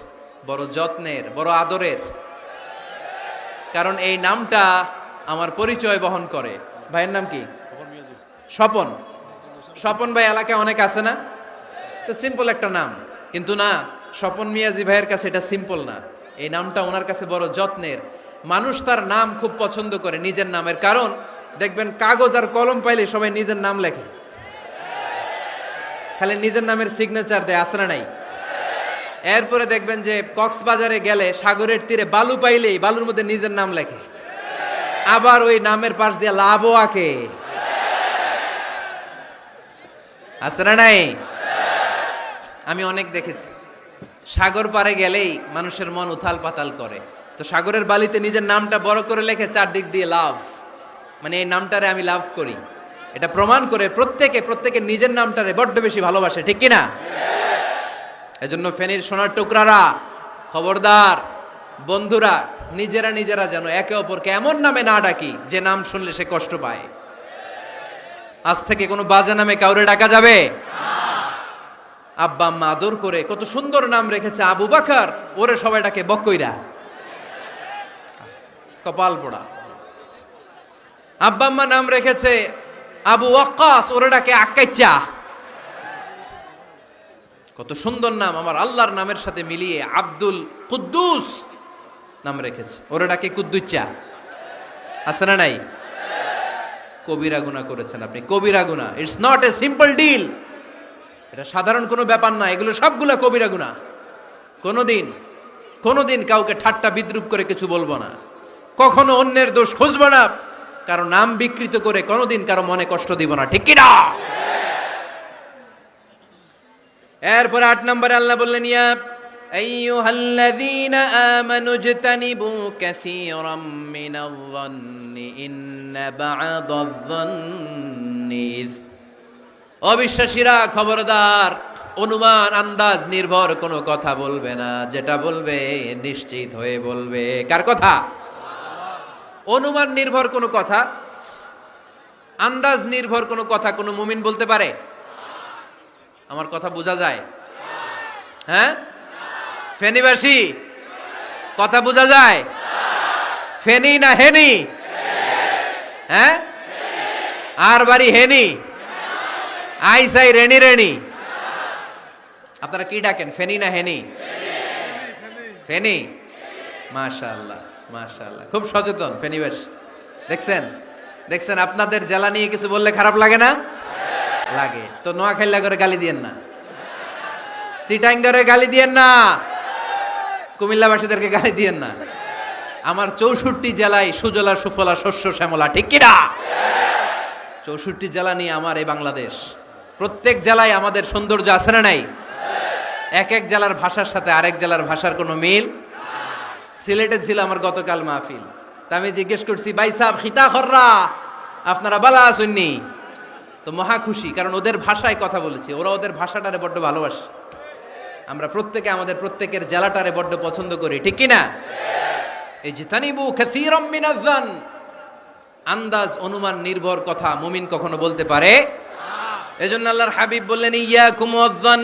বড় যত্নের, বড় আদরের। কারণ এই নামটা আমার পরিচয় বহন করে। ভাইয়ের নাম কি? স্বপন। স্বপন ভাই এলাকায় অনেক আছে না? তো সিম্পল একটা নাম, কিন্তু না, স্বপন মিয়াজি ভাইয়ের কাছে এটা সিম্পল না, এই নামটা ওনার কাছে বড় যত্নের। মানুষ তার নাম খুব পছন্দ করে, নিজের নামের। কারণ দেখবেন কাগজ আর কলম পাইলে সবাই নিজের নাম লেখে, খালি নিজের নামের সিগনেচার দেয়, আছে না নাই? এরপরে দেখবেন যে কক্সবাজারে গেলে সাগরের তীরে বালু পাইলেই বালুর মধ্যে নিজের নাম লেখে, আবার ওই নামের পাশ দিয়ে লাভও আঁকে, আছে না নাই? আমি অনেক দেখেছি, সাগর পারে গেলেই মানুষের মন উথাল পাতাল করে, তো সাগরের বালিতে নিজের নামটা বড় করে লেখে চারদিক দিয়ে লাভ, মানে এই নামটারে আমি লাভ করি। এটা প্রমাণ করে প্রত্যেকে নিজের নামটারে বড্ড বেশি ভালোবাসে, ঠিক কিনা? এজন্য ফেনীর সোনার টুকরারা, খবরদার বন্ধুরা, নিজেরা যেন একে অপরকে এমন নামে না ডাকি যে নাম শুনলে সে কষ্ট পায়। আজ থেকে কোনো বাজে নামে কাউরে ডাকা যাবে? আব্বা আম্মা আদর করে কত সুন্দর নাম রেখেছে, আবু বাকার, ওরে সবাই ডাকে বকইরা, কপাল পোড়া। আব্বা আম্মা নাম রেখেছে আবু ওয়াক্কাস, ওরে ডাকে আক্কাইচা। কত সুন্দর নাম আমার আল্লাহর নামের সাথে মিলিয়ে আব্দুল কুদ্দুস নাম রেখেছে, ওরে ডাকে কুদ্দুচ্চা, আছে না নাই? কবিরা গুনাহ করেছেন আপনি, কবিরা গুনাহ। It's not a simple deal, এটা সাধারণ কোনো ব্যাপার না, এগুলো সবগুলো কবিরা গুনাহ। কোনোদিন কাউকে ঠাট্টা বিদ্রুপ করে কিছু বলবো না, কখনো অন্যের দোষ খুঁজবো না, কারো নাম বিকৃত করে কোনোদিন কারো মনে কষ্ট দিব না, ঠিক কি না? এরপরে 8 নম্বরে আল্লাহ বললেন, ইয়া আইয়ুহাল্লাযীনা আমানু ইজতানিবু কাসীরাম মিনায-যন্নি ইন্না বা'দায-যন্নি ইস। অবিশ্বাসীরা খবরদার, অনুমান আন্দাজ নির্ভর কোনো কথা বলবে না, যেটা বলবে নিশ্চিত হয়ে বলবে। কার কথা? অনুমান নির্ভর কোনো কথা, আন্দাজ নির্ভর কোনো কথা কোনো মুমিন বলতে পারে? আমার কথা বোঝা যায়? হ্যাঁ, ফেনীবাসী কথা বোঝা যায়? ফেনী না হেনি? হ্যাঁ, আর বাড়ি হেনি, আইসাই রেনি। আপনারা কি ডাকেন, ফেনী না হেনি? ফেনী। মাশাআল্লাহ মাশাআল্লাহ, খুব সচেতন ফেনীবাসী। দেখছেন আপনাদের জেলা নিয়ে কিছু বললে খারাপ লাগে না? লাগে। তো নোয়াখালী করে গালি দিয়েন না, চিটাঙ্গারে গালি দিয়েন না, কুমিল্লাবাসীদেরকে গালি দিয়েন না। আমার 64 জেলায় সুজলা সুফলা শস্য শ্যামলা, ঠিক কিনা? 64 জেলা নিয়ে আমার এই বাংলাদেশ, প্রত্যেক জেলায় আমাদের সৌন্দর্য আছে না নাই? এক এক জেলার ভাষার সাথে আরেক জেলার ভাষার কোনো মিল। সিলেটে ছিল আমার গতকাল মাহফিল, তা আমি জিজ্ঞেস করছি, ভাই সাহেব খিতা খররা, আপনারা বালা আসুননি? তো মহা খুশি, কারণ ওদের ভাষায় কথা বলেছি, ওরা ওদের ভাষাটারে বড্ড ভালোবাসে। আমরা প্রত্যেকে আমাদের প্রত্যেকের জেলাটারে বড্ড পছন্দ করি, ঠিক কিনা? এই যে তানিবু কাসীরাম মিনায-যন, আন্দাজ অনুমান নির্ভর কথা মুমিন কখনো বলতে পারে? এজন্য আল্লাহর হাবিব বললেন, ইয়াকুম ওয়ায-যন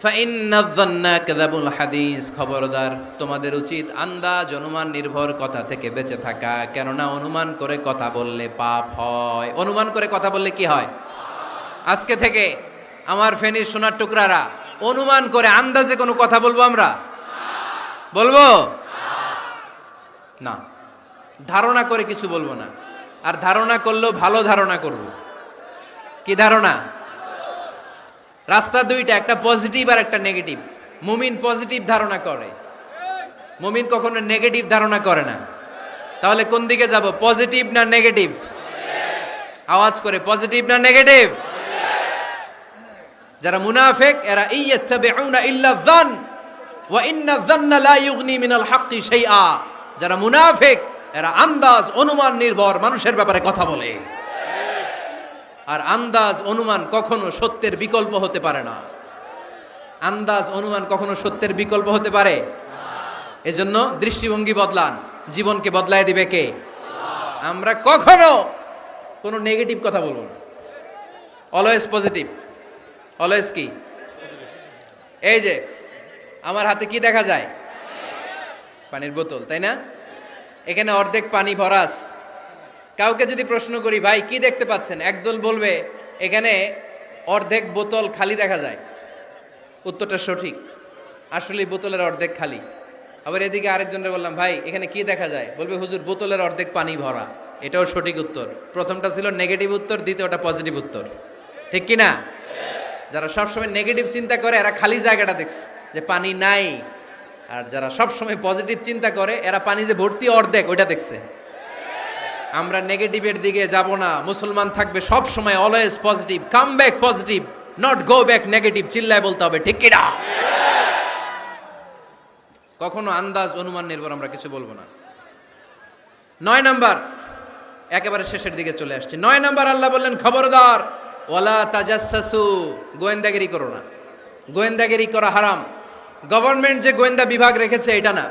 ফাইন্নায-যন্না কাযাবুল হাদিস। খবরদার, তোমাদের উচিত আন্দাজ অনুমান নির্ভর কথা থেকে বেঁচে থাকা, কেননা অনুমান করে কথা বললে পাপ হয়। অনুমান করে কথা বললে কি হয়? আজকে থেকে আমার ফেনীর সোনার টুকরারা, অনুমান করে আন্দাজে কোনো কথা বলবো আমরা? বলবো না, ধারণা করে কিছু বলবো না। আর ধারণা করলেও ভালো ধারণা করব। কি ধারণা? রাস্তা দুইটা, একটা পজিটিভ আর একটা নেগেটিভ। মুমিন পজিটিভ ধারণা করে, মুমিন কখনো নেগেটিভ ধারণা করে না। তাহলে কোন দিকে যাব, পজিটিভ না নেগেটিভ? আওয়াজ করে, পজিটিভ না নেগেটিভ? যারা মুনাফিক এরা ইয়াত্তাবিউনা ইল্লা যন, ওয়া ইন্না যান্না লা ইউগনি মিনাল হাক্কি শাইআ। যারা মুনাফিক এরা আন্দাজ অনুমান নির্ভর মানুষের ব্যাপারে কথা বলে, আর আন্দাজ অনুমান কখনো সত্যের বিকল্প হতে পারে না। আন্দাজ অনুমান কখনো সত্যের বিকল্প হতে পারে? এজন্য দৃষ্টিভঙ্গি বদলান, জীবনকে বদলায় দিবে কে? আমরা কখনো কোনো নেগেটিভ কথা বলবো না, অলওয়েজ পজিটিভ। অলওয়েজ কি? এই যে আমার হাতে কি দেখা যায়? পানির বোতল, তাই না? এখানে অর্ধেক পানি ভরাস। কাউকে যদি প্রশ্ন করি ভাই কি দেখতে পাচ্ছেন, একদল বলবে এখানে অর্ধেক বোতল খালি দেখা যায়। উত্তরটা সঠিক, আসলে বোতলের অর্ধেক খালি। আবার এদিকে আরেকজনের বললাম ভাই এখানে কি দেখা যায়, বলবে হুজুর বোতলের অর্ধেক পানি ভরা। এটাও সঠিক উত্তর। প্রথমটা ছিল নেগেটিভ উত্তর, দ্বিতীয়টা পজিটিভ উত্তর, ঠিক কি না? যারা সবসময় নেগেটিভ চিন্তা করে এরা খালি জায়গাটা দেখছে যে পানি নাই, আর যারা সবসময় পজিটিভ চিন্তা করে এরা পানি যে ভর্তি অর্ধেক ওইটা দেখছে। আমরা নেগেটিভের দিকে যাব না, মুসলমান থাকবে সব সময় always positive, come back positive, not go back negative. চিল্লায় বলতে হবে ঠিক কি না? কখনো আন্দাজ অনুমান নির্ভর আমরা কিছু বলবো না। 9 নাম্বার, একেবারে শেষের দিকে চলে আসছে। 9 নাম্বার আল্লাহ বললেন খবরদার, ওয়ালা তাজাসসু, গোয়েন্দাগিরি করো না। গোয়েন্দাগিরি করা হারাম। গভর্নমেন্ট যে গোয়েন্দা বিভাগ রেখেছে এটা না,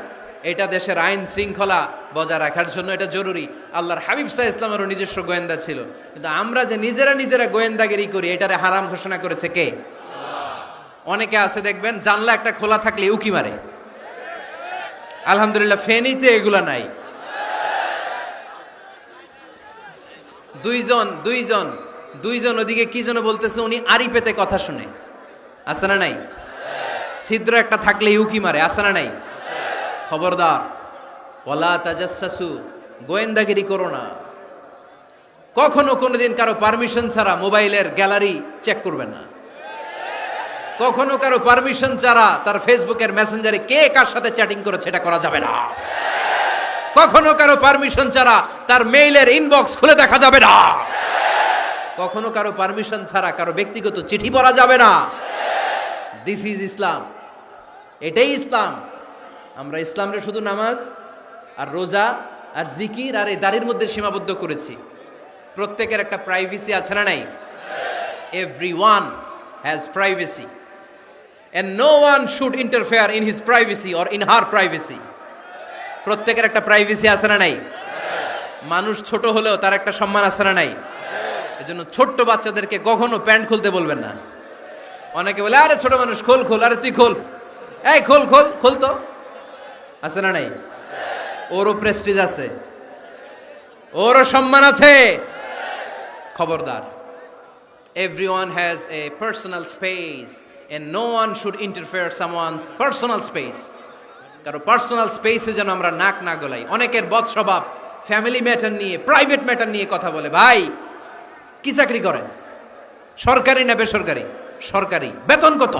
এটা দেশের আইন শৃঙ্খলা বজায় রাখার জন্য এটা জরুরি। আল্লাহর হাবিব সাল্লাল্লাহু আলাইহি ওয়াসাল্লামেরও নিজস্ব গোয়েন্দা ছিল, কিন্তু আমরা যে নিজেরা গোয়েন্দাগিরি করি এটারে হারাম ঘোষণা করেছে কে? অনেকে আছে দেখবেন জানলা একটা খোলা থাকলে উকি মারে। আলহামদুলিল্লাহ ফেনীতে এগুলা নাই। দুইজন ওদিকে কি যেন বলতেছে, উনি আড়ি পেতে কথা শুনে। আছে না নাই? ছিদ্র একটা থাকলে উকি মারে। আছে না নাই? খবরদার, ওয়ালা তাজাসসু, গোয়েন্দাগিরি করো না। কখনো কোনোদিন কারো পারমিশন ছাড়া মোবাইলের গ্যালারি চেক করবেন না। কখনো কারো পারমিশন ছাড়া তার ফেসবুকের মেসেঞ্জারে কে কার সাথে চ্যাটিং করেছে এটা করা যাবে না। কখনো কারো পারমিশন ছাড়া তার মেইলের ইনবক্স খুলে দেখা যাবে না। কখনো কারো পারমিশন ছাড়া কারো ব্যক্তিগত চিঠি পড়া যাবে না। দিস ইজ ইসলাম, এটাই ইসলাম। আমরা ইসলামরে শুধু নামাজ আর রোজা আর জিকির আর এই দাড়ির মধ্যে সীমাবদ্ধ করেছি। প্রত্যেকের একটা প্রাইভেসি আছে না নাই? Everyone has privacy and no one should interfere in his privacy or in her privacy. প্রত্যেকের একটা প্রাইভেসি আছে না নাই? মানুষ ছোট হলেও তার একটা সম্মান আছে না নাই? এজন্য ছোট্ট বাচ্চাদেরকে কখনো প্যান্ট খুলতে বলবেন না। অনেকে বলে আরে ছোট মানুষ খোল, আরে তুই খোল, এই খোল তো। আছে না নাই? ওরও প্রেস্টিজ আছে, ওরও সম্মান আছে। খবরদার, everyone has a personal space and no one should interfere someone's personal space. কারো পার্সোনাল স্পেসে যেন আমরা নাক না গলাই। অনেকের বদ স্বভাব ফ্যামিলি ম্যাটার নিয়ে, প্রাইভেট ম্যাটার নিয়ে কথা বলে। ভাই কি চাকরি করেন? সরকারি না বেসরকারি? সরকারি। বেতন কত?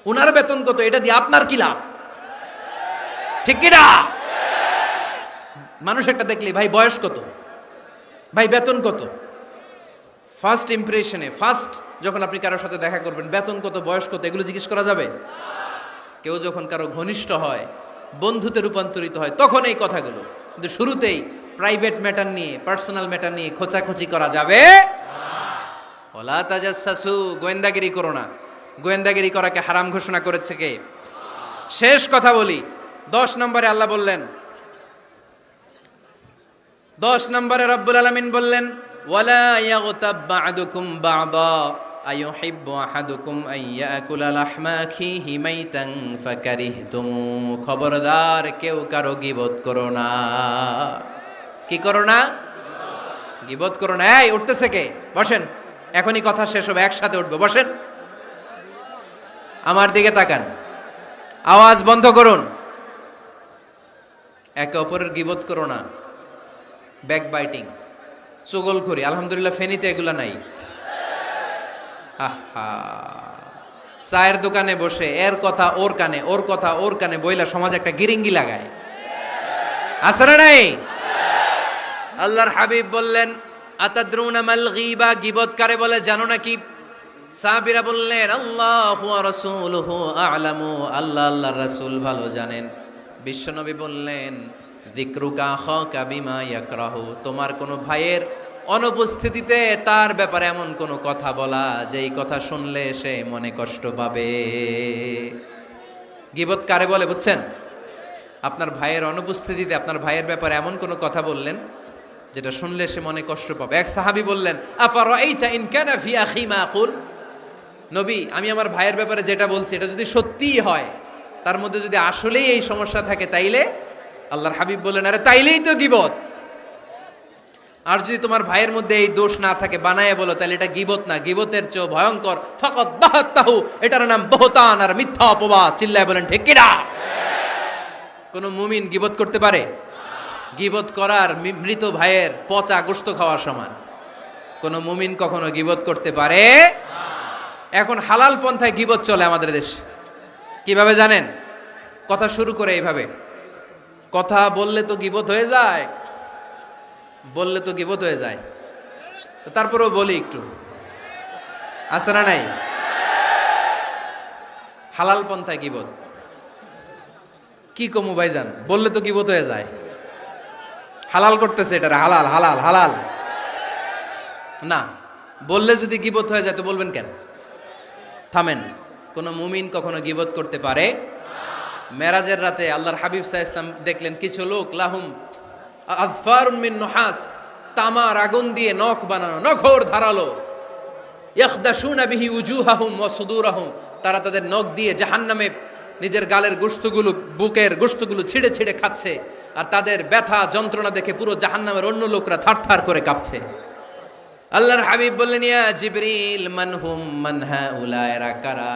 উনার বেতন কত? এটা দিয়ে আপনার কি লাভ? ঠিক কি না? মানুষ একটা দেখলে ভাই বয়স কত, ভাই বেতন কত, ফার্স্ট ইমপ্রেশনে, ফার্স্ট যখন আপনি কারোর সাথে দেখা করবেন বেতন কত, বয়স কত, এগুলো জিজ্ঞেস করা যাবে? কেউ যখন কারো ঘনিষ্ঠ হয়, বন্ধুতে রূপান্তরিত হয়, তখন এই কথাগুলো। কিন্তু শুরুতেই প্রাইভেট ম্যাটার নিয়ে, পার্সোনাল ম্যাটার নিয়ে খোঁচাখুচি করা যাবে। ওয়ালা তাজাসসু, গোয়েন্দাগিরি করো না। গোয়েন্দাগিরি করাকে হারাম ঘোষণা করেছে কে? শেষ কথা বলি, 10 নম্বরে আল্লাহ বললেন, 10 নম্বরে রব্বুল আলামিন বললেন ওয়ালা ইয়াগতাব বা'দুকুম বা'দা আইয়ুহিব্বু আহাদুকুম আইয়াকুলা লাহমা আখিহি মাইতান ফাকারিহতুম। খবরদার, কেউ কারো গীবত করো না। কি করো না? গীবত করো না। এই উঠতেছে কে? বসেন, এখনই কথা শেষ হবে, একসাথে উঠবো। বসেন, আমার দিকে তাকান, আওয়াজ বন্ধ করুন। একে অপরের গীবত করো না। ব্যাক বাইটিং, চুগলখড়ি। আলহামদুলিল্লাহ ফেনীতে এগুলা নাই। চায়ের দোকানে বসে এর কথা ওর কানে, ওর কথা ওর কানে বইলা সমাজ একটা গিরিঙ্গি লাগায়। আছে না নাই? আল্লাহর হাবিব বললেন আতাদরুনা মাল গীবা, গীবত কারে বলে জানো নাকি? সাহাবীরা বললেন আল্লাহু ওয়া রাসূলুহু আ'লামু, আল্লাহ আল্লাহর রাসূল ভালো জানেন। বিশ্বনবী বললেন যিকরুকা আখাকা বিমা ইয়াকরাহু, তোমার কোনো ভাইয়ের অনুপস্থিতিতে তার ব্যাপারে এমন কোনো কথা বলা যেই কথা শুনলে সে মনে কষ্ট পাবে। গীবত কারে বলে বুঝছেন? আপনার ভাইয়ের অনুপস্থিতিতে আপনার ভাইয়ের ব্যাপারে এমন কোনো কথা বললেন যেটা শুনলে সে মনে কষ্ট পাবে। এক সাহাবী বললেন আফারাইতা ইন কানা ফি আখি মা আকুল, নবী আমি আমার ভাইয়ের ব্যাপারে যেটা বলছি এটা যদি সত্যিই হয়, তার মধ্যে যদি আসলেই এই সমস্যা থাকে, তাইলে আল্লাহর হাবিব বললেন আরে তাইলেই তো গীবত। আর যদি তোমার ভাইয়ের মধ্যে এই দোষ না থাকে বানায় বলো, তাহলে এটা গীবত না, গীবতের চেয়ে ভয়ঙ্কর ফাকাত বাহাত্তাহু, এটার নাম বহতান আর মিথ্যা অপবাদ। চিল্লায় বলেন ঠিক কিনা? কোন মুমিন গীবত করতে পারে? গীবত করার মৃত ভাইয়ের পচা গোশত খাওয়ার সমান। কোন মুমিন কখনো গীবত করতে পারে? এখন হালাল পন্থায় গীবত চলে আমাদের দেশে। কিভাবে জানেন? কথা শুরু করে এইভাবে, কথা বললে তো গীবত হয়ে যায়, বললে তো গীবত হয়ে যায়, তারপরেও বলি একটু, আছে না নাই? হালাল পন্থায় গীবত কি কমু ভাইজান, বললে তো গীবত হয়ে যায়। হালাল করতেছে এটা, হালাল হালাল হালাল না, বললে যদি গীবত হয়ে যায় তো বলবেন কেন? থামেন। কোন মুমিন কখনো গীবত করতে পারে? মেরাজের রাতে আল্লাহর হাবিব সাল্লাল্লাহু আলাইহি ওয়াসাল্লাম দেখলেন কিছু লোক লাহুম আযফারুন মিন নুহাস, তামার আগুন দিয়ে নখ বানানো, নখর ধারালো, ইয়াখদাশুনা বিহি উজুহাহুম ওয়া সুদুরাহুম, তারা তাদের নখ দিয়ে জাহান্নামে নিজের গালের গোশতগুলো, বুকের গোশতগুলো ছিঁড়ে ছিঁড়ে খাচ্ছে, আর তাদের ব্যথা যন্ত্রণা দেখে পুরো জাহান্নামের অন্য লোকরা থারথার করে কাঁপছে। আল্লাহর হাবিব বললেন ইয়া জিবরিল মান হুম মান হাউলা, এরা কারা?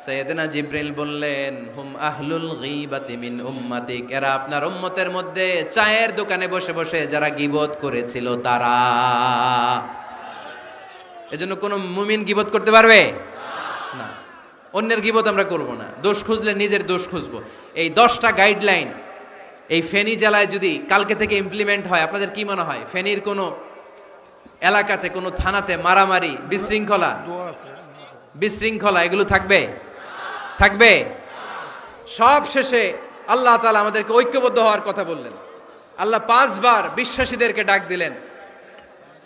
সাইয়েদনা জিবরিল বললেন হুম আহলুল গীবাতি মিন উম্মাতিক, এরা আপনার উম্মতের মধ্যে চায়ের দোকানে বসে বসে যারা গীবত করেছিল তারা। এজন্য কোন মুমিন গীবত করতে পারবে না। অন্যের গীবত আমরা করব না, দোষ খুঁজলে নিজের দোষ খুঁজবো। এই 10টা গাইডলাইন এই ফেনী জেলায় যদি কালকে থেকে ইমপ্লিমেন্ট হয়, আপনাদের কি মনে হয় ফেনীর কোনো এলাকাতে, কোনো থানাতে মারামারি, বিশৃঙ্খলা এগুলো থাকবে? থাকবে? সব শেষে আল্লাহ তাআলা আমাদেরকে ঐক্যবদ্ধ হওয়ার কথা বললেন। আল্লাহ 5 বার বিশ্বাসীদেরকে ডাক দিলেন,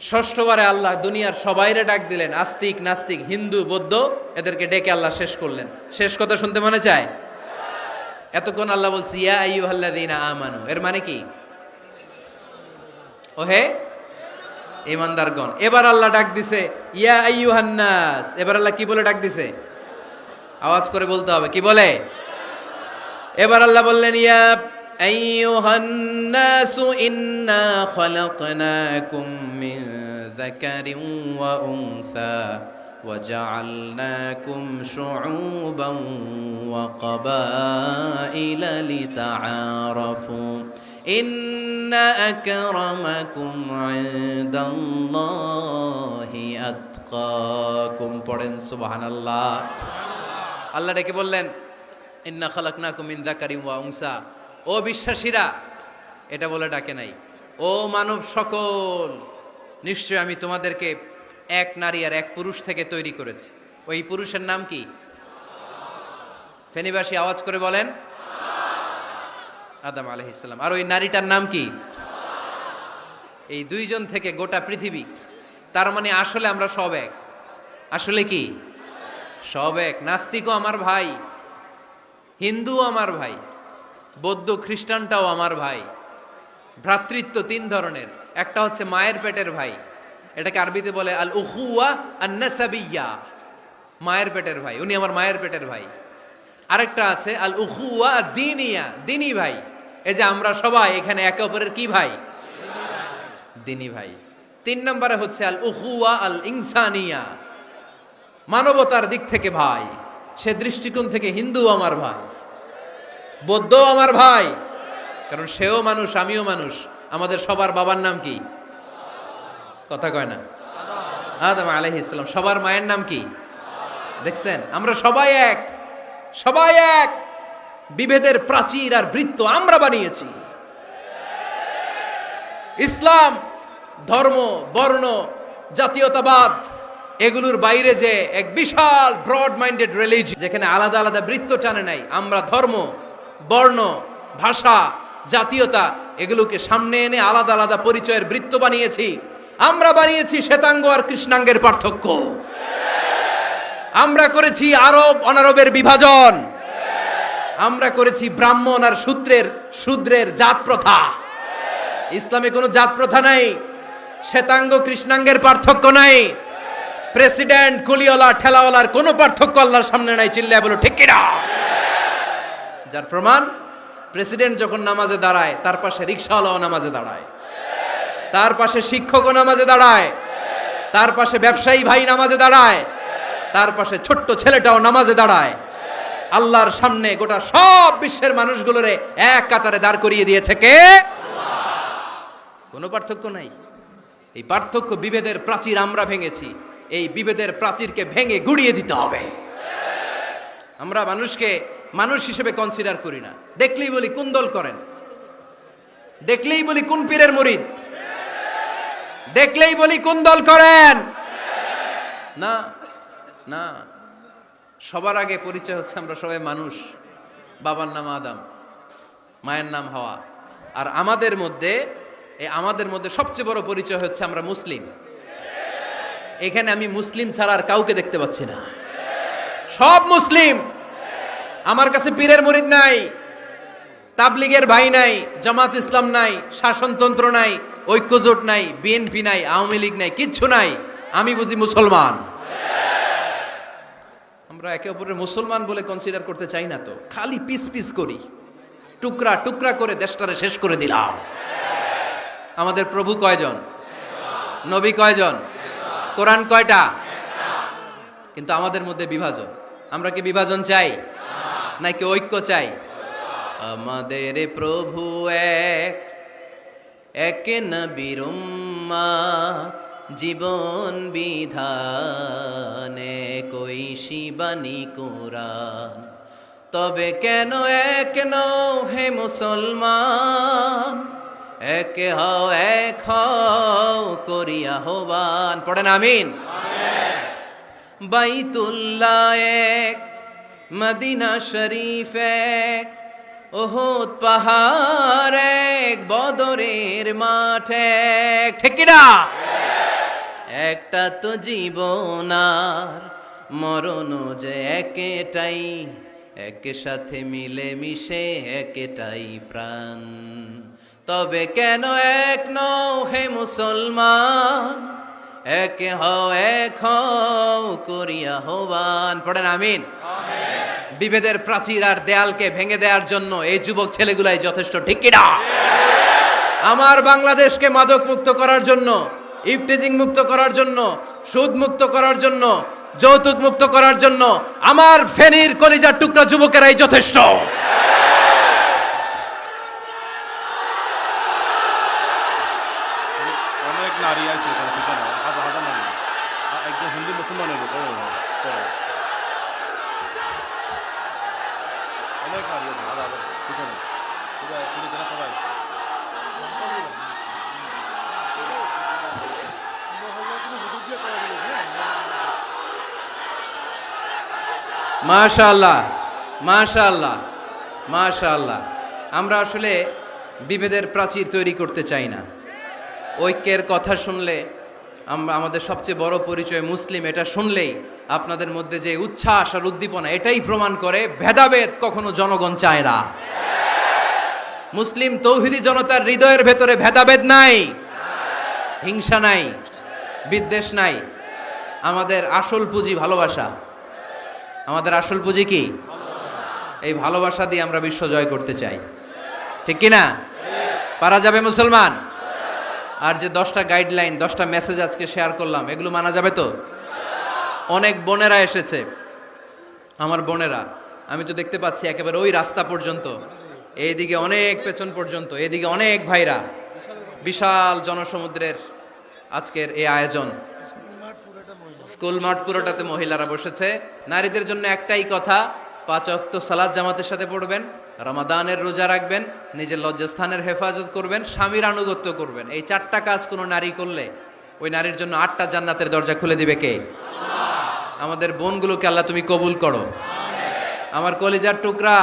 6ষ্ঠবারে আল্লাহ দুনিয়ার সবাইরে ডাক দিলেন, আস্তিক নাস্তিক হিন্দু বৌদ্ধ এদেরকে ডেকে আল্লাহ শেষ করলেন। শেষ কথা শুনতে মনে চায়? এতক্ষণ আল্লাহ বলছে ইয়া আইয়ুহাল্লাযীনা আমানু, এর মানে কি? ওহে ঈমানদারগণ। এবার আল্লাহ ডাক দিছে ইয়া আইয়ুহান নাস, এবার আল্লাহ কি বলে ডাক দিছে? আওয়াজ করে বলতে হবে, কি বলে? এবার আল্লাহ বললেন ইয়া আইয়ুহান নাস ইন্না খালাকনাকুম মিন যাকারিন ওয়া উনসা ওয়া জাআলনাকুম শুউবান ওয়া ক্বাবাইলা লিতাআরাফু ইন্না আকরামাকুম ইনদাল্লাহি আতকাকুম। পড়েন সুবহানাল্লাহ। আল্লাহ ডেকে বললেন ইন্না খালাকনাকুম মিন যাকারিন ওয়া উনসা, ও বিশ্বাসীরা, এটা বলে ডাকে নাই, ও মানব সকল, নিশ্চয় আমি তোমাদেরকে এক নারী আর এক পুরুষ থেকে তৈরি করেছি। ওই পুরুষের নাম কি? ফেনীবাসী আওয়াজ করে বলেন আদম আলাইহিস সালাম। আর ওই নারীটার নাম কি? এই দুইজন থেকে গোটা পৃথিবী। তার মানে আসলে আমরা সব এক। আসলে কি? সব এক। নাস্তিকও আমার ভাই, হিন্দুও আমার ভাই, বৌদ্ধ খ্রিস্টানটাও আমার ভাই। ভ্রাতৃত্ব 3 ধরনের। একটা হচ্ছে মায়ের পেটের ভাই, এটাকে আরবিতে বলে আল উখুয়া আন নাসাবিয়্যা, মায়ের পেটের ভাই, উনি আমার মায়ের পেটের ভাই। আরেকটা আছে আল উখুয়া দ্বীনিয়া, দ্বীনি ভাই। এই যে আমরা সবাই এখানে একে অপরের কি ভাই? দ্বীনি ভাই। 3 নম্বরে হচ্ছে আল উখুয়া আল ইনসানিয়া, মানবতার দিক থেকে ভাই। সে দৃষ্টিকোণ থেকে হিন্দু আমার ভাই, বৌদ্ধ আমার ভাই, কারণ সেও মানুষ আমিও মানুষ। আমাদের সবার বাবার নাম কি? কথা কয় না? আদম আলাইহিস সালাম। সবার মায়ের নাম কি? দেখছেন, আমরা সবাই এক, সবাই এক। বিভেদের প্রাচীর আর বৃত্ত আমরা বানিয়েছি। ইসলাম ধর্ম, বর্ণ, জাতীয়তাবাদ এগুলোর বাইরে যে এক বিশাল ব্রড মাইন্ডেড রিলিজিয়ন, যেখানে আলাদা আলাদা বৃত্ত টানে নাই, আমরা ধর্ম, বর্ণ, ভাষা, জাতীয়তা এগুলোকে সামনে এনে আলাদা আলাদা পরিচয়ের বৃত্ত বানিয়েছি। আমরা বানিয়েছি শ্বেতাঙ্গ আর কৃষ্ণাঙ্গের পার্থক্য, আমরা করেছি আরব অনারবের বিভাজন, আমরা করেছি ব্রাহ্মণ আর শূদ্রের জাত প্রথা। ইসলামে কোনো জাত প্রথা নাই, শ্বেতাঙ্গ কৃষ্ণাঙ্গের পার্থক্য নাই, প্রেসিডেন্ট কুলিওয়ালা ঠেলাওয়ালার কোনো পার্থক্য আল্লাহর সামনে নাই। চিল্লায় বলো ঠিক কিনা? যার প্রমাণ, প্রেসিডেন্ট যখন নামাজে দাঁড়ায় তার পাশে রিকশাওয়ালাও নামাজে দাঁড়ায়, তার পাশে শিক্ষকও নামাজে দাঁড়ায়, তার পাশে ব্যবসায়ী ভাই নামাজে দাঁড়ায়, তার পাশে ছোট্ট ছেলেটাও নামাজে দাঁড়ায়। আল্লাহর সামনে গোটা সব বিশ্বের মানুষগুলোরে এক কাতারে দাঁড় করিয়ে দিয়েছে কে? কোনো পার্থক্য নাই। এই পার্থক্য বিভেদের প্রাচীর আমরা ভেঙেছি, এই বিভেদের প্রাচীরকে ভেঙে গুড়িয়ে দিতে হবে। আমরা মানুষকে মানুষ হিসেবে কনসিডার করি না, দেখলেই বলি কোন দল করেন, দেখলেই বলি কোন পীরের মুরিদ, দেখলেই বলি কোন দল করেন। না না, সবার আগে পরিচয় হচ্ছে আমরা সবাই মানুষ। বাবার নাম আদম, মায়ের নাম হাওয়া, আর আমাদের মধ্যে সবচেয়ে বড় পরিচয় হচ্ছে আমরা মুসলিম। এখানে আমি মুসলিম ছাড়া আর কাউকে দেখতে পাচ্ছি না, সব মুসলিম। আমার কাছে পীরের মুরিদ নাই, তাবলিগের ভাই নাই, জামাত ইসলাম নাই, শাসনতন্ত্র নাই, ঐক্যজোট নাই, বিএনপি নাই, আওয়ামী লীগ নাই, কিচ্ছু নাই। আমি বুঝি মুসলমান। আমরা একে অপরের মুসলমান বলে কনসিডার করতে চাই না তো, খালি পিস পিস করি, টুকরা টুকরা করে দেশটারে শেষ করে দিলাম। আমাদের প্রভু কয়জন? নবী কয়জন? কোরআন কয়টা? কিন্তু আমাদের মধ্যে বিভাজন। আমরা কি বিভাজন চাই নাকি ঐক্য চাই? আমাদের প্রভু এক, এক নবীর উম্মত, জীবন বিধানে কই শিবানী কোরআন। তবে কেন এক নও হে মুসলমান, এক হও এক হও করিয়া আহ্বান। পড়েন আমিন। বাইতুল্লাহ এক, মদিনা শরীফ এক, উহুদ পাহাড় এক, বদরের মাঠ এক। ঠিক কি না? একটা তো জীবন আর মরণ যে একটাই, একের সাথে মিলে মিশে একটাই প্রাণ। তবে কেন এক নও হে মুসলমান, এক হও করিয়া আহ্বান। পড়েন আমিন। বিভেদের প্রাচীর আর দেয়ালকে ভেঙে দেওয়ার জন্য এই যুবক ছেলেগুলাই যথেষ্ট। ঠিক কি না? আমার বাংলাদেশকে মাদক মুক্ত করার জন্য, ইফটিজিং মুক্ত করার জন্য, সুদ মুক্ত করার জন্য, যৌতুক মুক্ত করার জন্য আমার ফেনীর কলিজার টুকরা যুবকেরাই যথেষ্ট। অনেক নারী আছে পিছনে, হাজার হাজার নারী, একজন হিন্দু মুসলমানের অনেক নারী আছে, হাজার হাজার পিছনে, সবাই আছে। মাশাআল্লাহ, মাশাআল্লাহ, মাশাআল্লাহ। আমরা আসলে বিভেদের প্রাচীর তৈরি করতে চাই না। ঐক্যের কথা শুনলে আমাদের সবচেয়ে বড় পরিচয় মুসলিম, এটা শুনলেই আপনাদের মধ্যে যে উচ্ছ্বাস আর উদ্দীপনা, এটাই প্রমাণ করে ভেদাভেদ কখনো জনগণ চায় না। মুসলিম তৌহিদি জনতার হৃদয়ের ভেতরে ভেদাভেদ নাই, হিংসা নাই, বিদ্বেষ নাই। আমাদের আসল পুঁজি ভালোবাসা। আমাদের আসল পুঁজি কি? এই ভালোবাসা দিয়ে আমরা বিশ্ব জয় করতে চাই। ঠিক কি না? পারা যাবে মুসলমান? আর যে 10টা গাইডলাইন, 10টা মেসেজ আজকে শেয়ার করলাম, এগুলো মানা যাবে তো? অনেক বোনেরা এসেছে, আমার বোনেরা, আমি তো দেখতে পাচ্ছি একেবারে ওই রাস্তা পর্যন্ত, এইদিকে অনেক পেছন পর্যন্ত, এদিকে অনেক ভাইরা। বিশাল জনসমুদ্রের আজকের এই আয়োজন। স্কুল মাঠ পুরোটাতে মহিলারা বসেছে। নারীদের জন্য একটাই কথা, 5 ওয়াক্ত সালাত জামাতের সাথে পড়বেন, রমাদানের রোজা রাখবেন, নিজের লজ্জাস্থানের হেফাজত করবেন, স্বামীর আনুগত্য করবেন। এই 4টা কাজ কোনো নারী করলে ওই নারীর জন্য 8টা জান্নাতের দরজা খুলে দিবে কে? আমাদের বোনগুলোকে আল্লাহ তুমি কবুল করো। আমার কলিজার টুকরা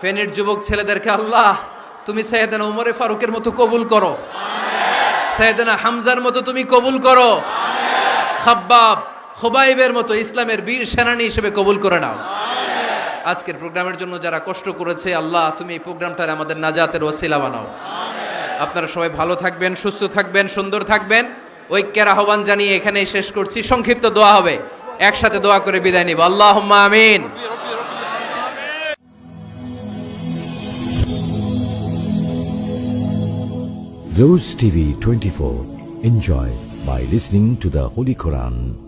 ফেনীর যুবক ছেলেদেরকে আল্লাহ তুমি সাইয়েদনা ওমরে ফারুকের মতো কবুল করো, সাইয়েদনা হামজার মতো তুমি কবুল করো, খাব্বাব খুবাইবের মতো ইসলামের বীর সেনানী হিসেবে কবুল করে নাও। আজকের প্রোগ্রামের জন্য যারা কষ্ট করেছে আল্লাহ তুমি এই প্রোগ্রামটার আমাদের নাজাতের ওসিলা বানাও। আপনারা সবাই ভালো থাকবেন, সুস্থ থাকবেন, সুন্দর থাকবেন। ঐক্যের আহ্বান জানিয়ে এখানেই শেষ করছি। সংক্ষিপ্ত দোয়া হবে, একসাথে দোয়া করে বিদায় নিব। আল্লাহুম্মা আমিন। Rose TV 24. Enjoy by listening to the Holy Quran.